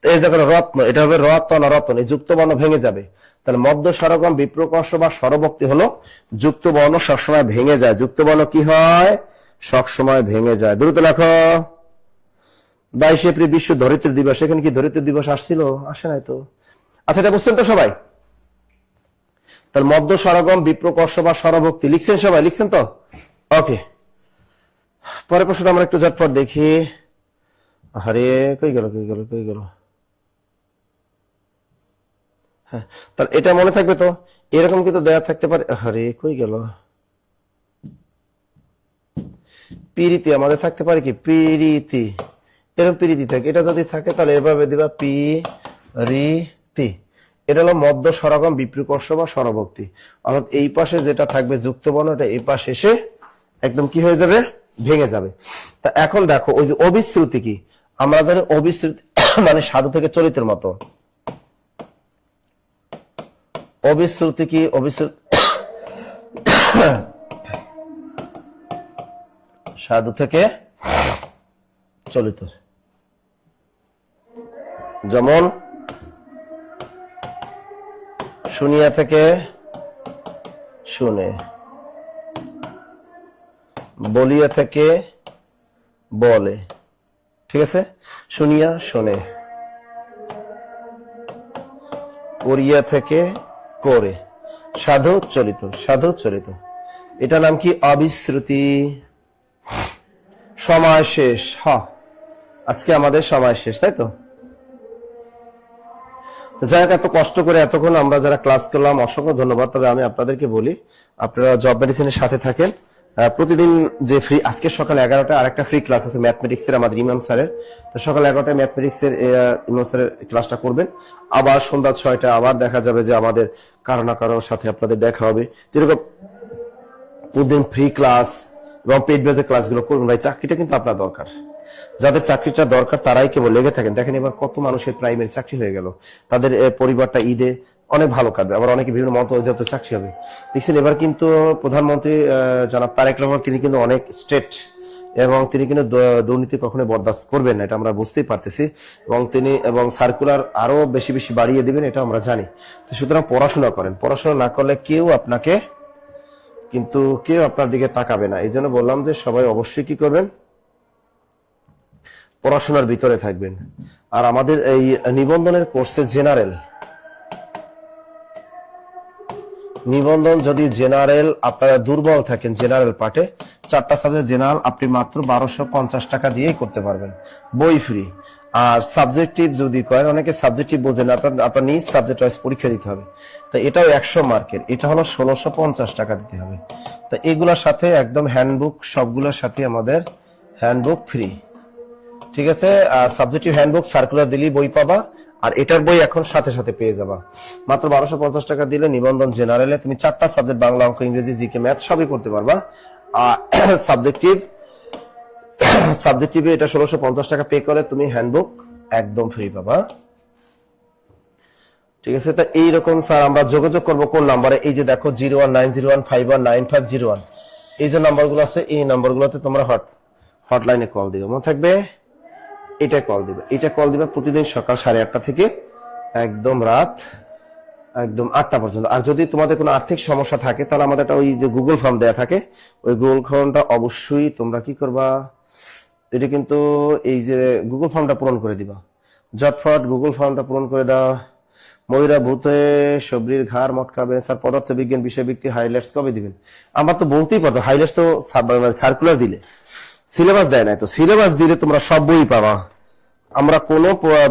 এই যখন রত্ন, এটা হবে রতন রতন, এই যুক্ত বর্ণ ভেঙে যাবে। তাহলে মধ্য স্বরগম বিপ্রকর্ষ বা স্বরভক্তি হলো যুক্ত বর্ণ সবসময় ভেঙে যায়। যুক্ত বর্ণ কি হয়? সবসময় ভেঙে যায়। দ্রুত লেখো। 22 এপ্রিল বিশ্ব ধরিত্রী দিবস, এখানে কি ধরিত্রী দিবস আসছিল? আসে নাই তো। আচ্ছা, এটা বুঝছেন তো সবাই? তাহলে মধ্য স্বরগম বিপ্রকর্ষ বা স্বরভক্তি লিখছেন সবাই? লিখছেন তো? ওকে, পরের প্রশ্নটা আমরা একটু ঝটপট দেখি। আরে কই গেল, কই গেল, কই গেল? হ্যাঁ, তাহলে এটা মনে থাকবে তো। এরকম কিন্তু দেয়া থাকতে পারে। আরে কই গেল? প্রীতি আমাদের থাকতে পারে কি? প্রীতি, এরকম প্রীতি থাকে। এটা যদি থাকে তাহলে এভাবে দিবা পি রি। এটা হলো মধ্য স্বরগম বিপ্রকর্ষ বা স্বরভক্তি। অর্থাৎ এই পাশে যেটা থাকবে যুক্ত বর্ণ, এটা এই পাশে এসে একদম কি হয়ে যাবে? ভেঙে যাবে। তা এখন দেখো ওই যে অবিশ্রুতি কি, আমরা জানি অবিশ্রুতি মানে সাধু থেকে চরিত্রের মতো। অবিশ্রুতি কি? অবিশ্রুতি সাধু থেকে চলিত। যেমন শুনিয়া থেকে শুনে, বলিয়া থেকে বলে। ঠিক আছে, শুনিয়া শোনে, করিয়া থেকে করে, সাধু চলিত, সাধু চলিত। এটা নাম কি? অবিশ্রুতি। সময় শেষ। হ্যাঁ, আজকে আমাদের সময় শেষ, তাই তো? যাই হোক, এত কষ্ট করে এতক্ষণ আমরা যারা ক্লাস করলাম অসংখ্য ধন্যবাদ। তবে আমি আপনাদেরকে বলি, আপনারা জব মেডিসিনের সাথে থাকেন। প্রতিদিন যে ফ্রি, আজকে সকাল 11টায় আরেকটা ফ্রি ক্লাস আছে ম্যাথমেটিক্স এর, আমাদের ইমাম স্যারের। তো সকাল 11টায় ম্যাথমেটিক্স এর ইমাম স্যারের ক্লাসটা করবেন। আবার সন্ধ্যা 6টায় আবার দেখা যাবে যে আমাদের কারো না কারোর সাথে আপনাদের দেখা হবে। এরকম প্রতিদিন ফ্রি ক্লাস এবং পেড বেজের ক্লাসগুলো করবেন। ভাই, চাকরিটা কিন্তু আপনার দরকার। যাদের চাকরিটা দরকার তারাই কেবল লেগে থাকেন। দেখেন এবার কত মানুষের প্রাইমারি চাকরি হয়ে গেল, তাদের পরিবারটা ঈদে অনেক ভালো কাটবে। আবার অনেকে বিভিন্ন মন্ত্রক অধিদপ্তর চাকরি হবে। দেখছেন এবার কিন্তু প্রধানমন্ত্রী জনাব তারেক রহমান, তিনি কিন্তু অনেক স্ট্রেট এবং তিনি কিন্তু দুর্নীতি কখনো বরদাস্ত করবেন না, এটা আমরা বুঝতেই পারতেছি। এবং তিনি সার্কুলার আরো বেশি বেশি বাড়িয়ে দিবেন, এটা আমরা জানি। তো সুতরাং পড়াশোনা করেন, পড়াশোনা না করলে কেউ আপনাকে কিন্তু কেউ আপনার দিকে তাকাবে না। এই জন্য বললাম যে সবাই অবশ্যই কি করবেন? পড়াশোনার ভিতরে থাকবেন। আর আমাদের এই নিবন্ধনের কোর্সে জেনারেল নিবন্ধন, যদি জেনারেল আপনারা দুর্বল থাকেন, জেনারেল পার্টে 4টা সাবজেক্ট জেনারেল আপনি মাত্র 1250 টাকা দিয়েই করতে পারবেন, বই ফ্রি। আর সাবজেক্টিভ যদি করেন, অনেকে সাবজেক্টিভ বোঝেন, আপনার নিজ সাবজেক্ট ওয়াইজ পরীক্ষা দিতে হবে। তো এটাও 100 মার্কের, এটা হলো 1650 টাকা দিতে হবে। তো এগুলোর সাথে একদম হ্যান্ডবুক, সবগুলোর সাথে আমাদের হ্যান্ডবুক ফ্রি। ঠিক আছে, সাবজেক্টিভ হ্যান্ডবুক সার্কুলার দিলেই বই পাবা, আর এটার বই এখন সাথে সাথে পেয়ে যাবা। মাত্র 1250 টাকা দিলে নিবন্ধন জেনারেলে তুমি 4টা সাবজেক্ট, বাংলা, অঙ্ক, ইংরেজি, জিকে, ম্যাথ সবই করতে পারবা। সাবজেক্টিভে এটা 1650 টাকা পে করে তুমি হ্যান্ডবুক একদম ফ্রি পাবা। ঠিক আছে, তা এইরকম স্যার আমরা যোগাযোগ করবো কোন নাম্বারে? এই যে দেখো 01901519501, এই যে নাম্বারগুলো আছে, এই নাম্বারগুলোতে তোমরা হটলাইনে কল দিবে, মনে থাকবে। এটা কল দিবে প্রতিদিন সকাল 8:30 থেকে একদম রাত একদম 8টা পর্যন্ত। আর যদি তোমাদের কোনো আর্থিক সমস্যা থাকে তাহলে আমাদের একটা ওই যে গুগল ফর্ম দেয়া থাকে, ওই গুগল ফর্মটা অবশ্যই তোমরা কি করবা? এটা কিন্তু এই যে গুগল ফর্মটা পূরণ করে দিবা, ঝটফট গুগল ফর্মটা পূরণ করে দাও। ময়ূরা ভূতে সবরির ঘাড় মটকাবেন স্যার, পদার্থ বিজ্ঞান বিষয় ব্যক্তি হাইলাইটস কবে দিবেন? আমার তো বলতেই পারতো, হাইলাইটস তো সার্কুলার দিলে, সিলেবাস দেয় নাই তো। সিলেবাস দিলে তোমরা সব বই পাবা। আমরা কোনো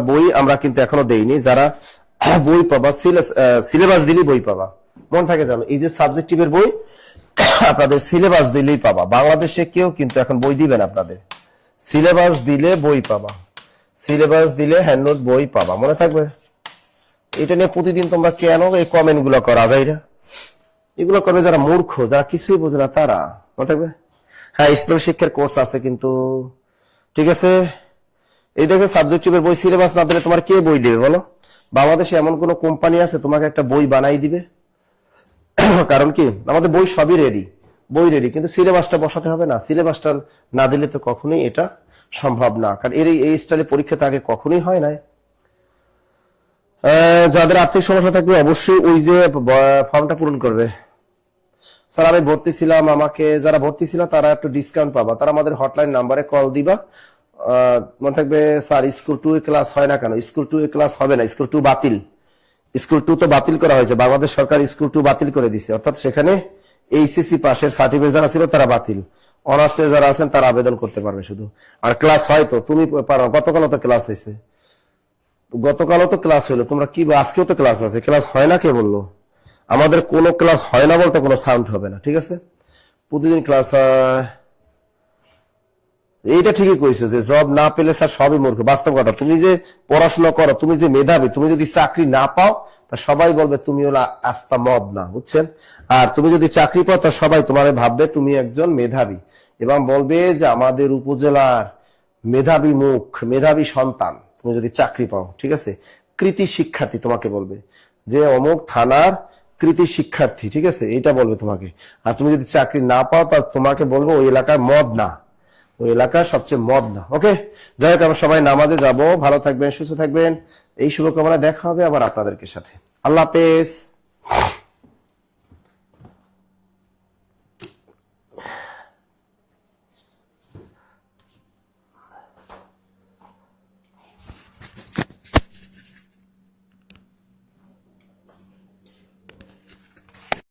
বই আমরা কিন্তু এখনো দেইনি, যারা বই পাবা সিলেবাস দিলেই বই পাবা, মনে থাকে জানো। এই যে সাবজেক্টিভের বই আপনাদের সিলেবাস দিলেই পাবা। বাংলাদেশে কেউ কিন্তু এখন বই দিবেন আপনাদের, সিলেবাস দিলে বই পাবা, সিলেবাস দিলে হ্যান্ডনোট বই পাবা, মনে থাকবে। এটা নিয়ে প্রতিদিন তোমরা কেন এই কমেন্ট গুলো করা যায়? এগুলো করবে যারা মূর্খ, যারা কিছুই বোঝে না তারা, মনে থাকবে। হ্যাঁ, ইসলাম শিক্ষার কোর্স আছে, কিন্তু ঠিক আছে। এই দেখো সাবজেক্টিভের বই সিলেবাস না দিলে তোমার কে বই দেবে বলো? বাংলাদেশে এমন কোন কোম্পানি আছে তোমাকে একটা বই বানাই দিবে? কারণ কি, আমাদের বই সবই রেডি, বই রেডি, কিন্তু সিলেবাসটা বসাতে হবে না। সিলেবাসটা না দিলে তো কখনোই এটা সম্ভব না, কারণ এই স্টাইলে পরীক্ষা তো আগে কখনোই হয় নাই। যাদের আর্থিক সমস্যা থাকবে অবশ্যই ওই যে ফর্মটা পূরণ করবে। স্যার আমি ভর্তি ছিলাম, আমাকে যারা ভর্তি ছিল তারা একটু ডিসকাউন্ট পাবা, তারা আমাদের হটলাইন নাম্বারে কল দিবা। মনে থাকবে স্যার স্কুল 2 ক্লাস হয় না কেন? স্কুল 2 ক্লাস হবে না, স্কুল 2 বাতিল। স্কুল 2 তো বাতিল করা হয়েছে, বাংলাদেশ সরকার স্কুল 2 বাতিল করে দিছে, অর্থাৎ সেখানে এইচএসসি পাশের সার্টিফিকেট যারা ছিল তারা বাতিল। অনার্সে যারা আছেন তারা আবেদন করতে পারবে শুধু। আর ক্লাস হয়তো তুমি পারো, গতকালও তো ক্লাস হয়েছে, গতকালও তো ক্লাস হলো, তোমরা কি আজকেও তো ক্লাস আছে, ক্লাস হয় না কে বললো? আমাদের কোনো ক্লাস হয় না বলতে কোনো সাউন্ড হবে না, ঠিক আছে? প্রতিদিন ক্লাস হয়। এইটা ঠিকই কইছো যে জব না পেলে স্যার সবই মূর্খ, বাস্তব কথা। তুমি যে পড়াশোনা করো, তুমি যে মেধাবী, তুমি যদি চাকরি না পাও তা সবাই বলবে তুমি হলো আস্তা মদ না, বুঝছেন? আর তুমি যদি চাকরি পাও তা সবাই তোমার ভাববে তুমি একজন মেধাবী, এবং বলবে যে আমাদের উপজেলার মেধাবী মুখ, মেধাবী সন্তান। তুমি যদি চাকরি পাও, ঠিক আছে, কৃতি শিক্ষার্থী তোমাকে বলবে যে অমুক থানার কৃতি শিক্ষার্থী, ঠিক আছে, এটা বলবে তোমাকে। আর তুমি যদি চাকরি না পাও তা তোমাকে বলবো ওই এলাকার মদ না, ওই এলাকার সবচেয়ে মদ না। ওকে, যাই হোক, আমরা সবাই নামাজে যাব। ভালো থাকবেন, সুস্থ থাকবেন, এই শুভকামনা। দেখা হবে আবার আপনাদেরকে সাথে। আল্লাহ হাফেজ।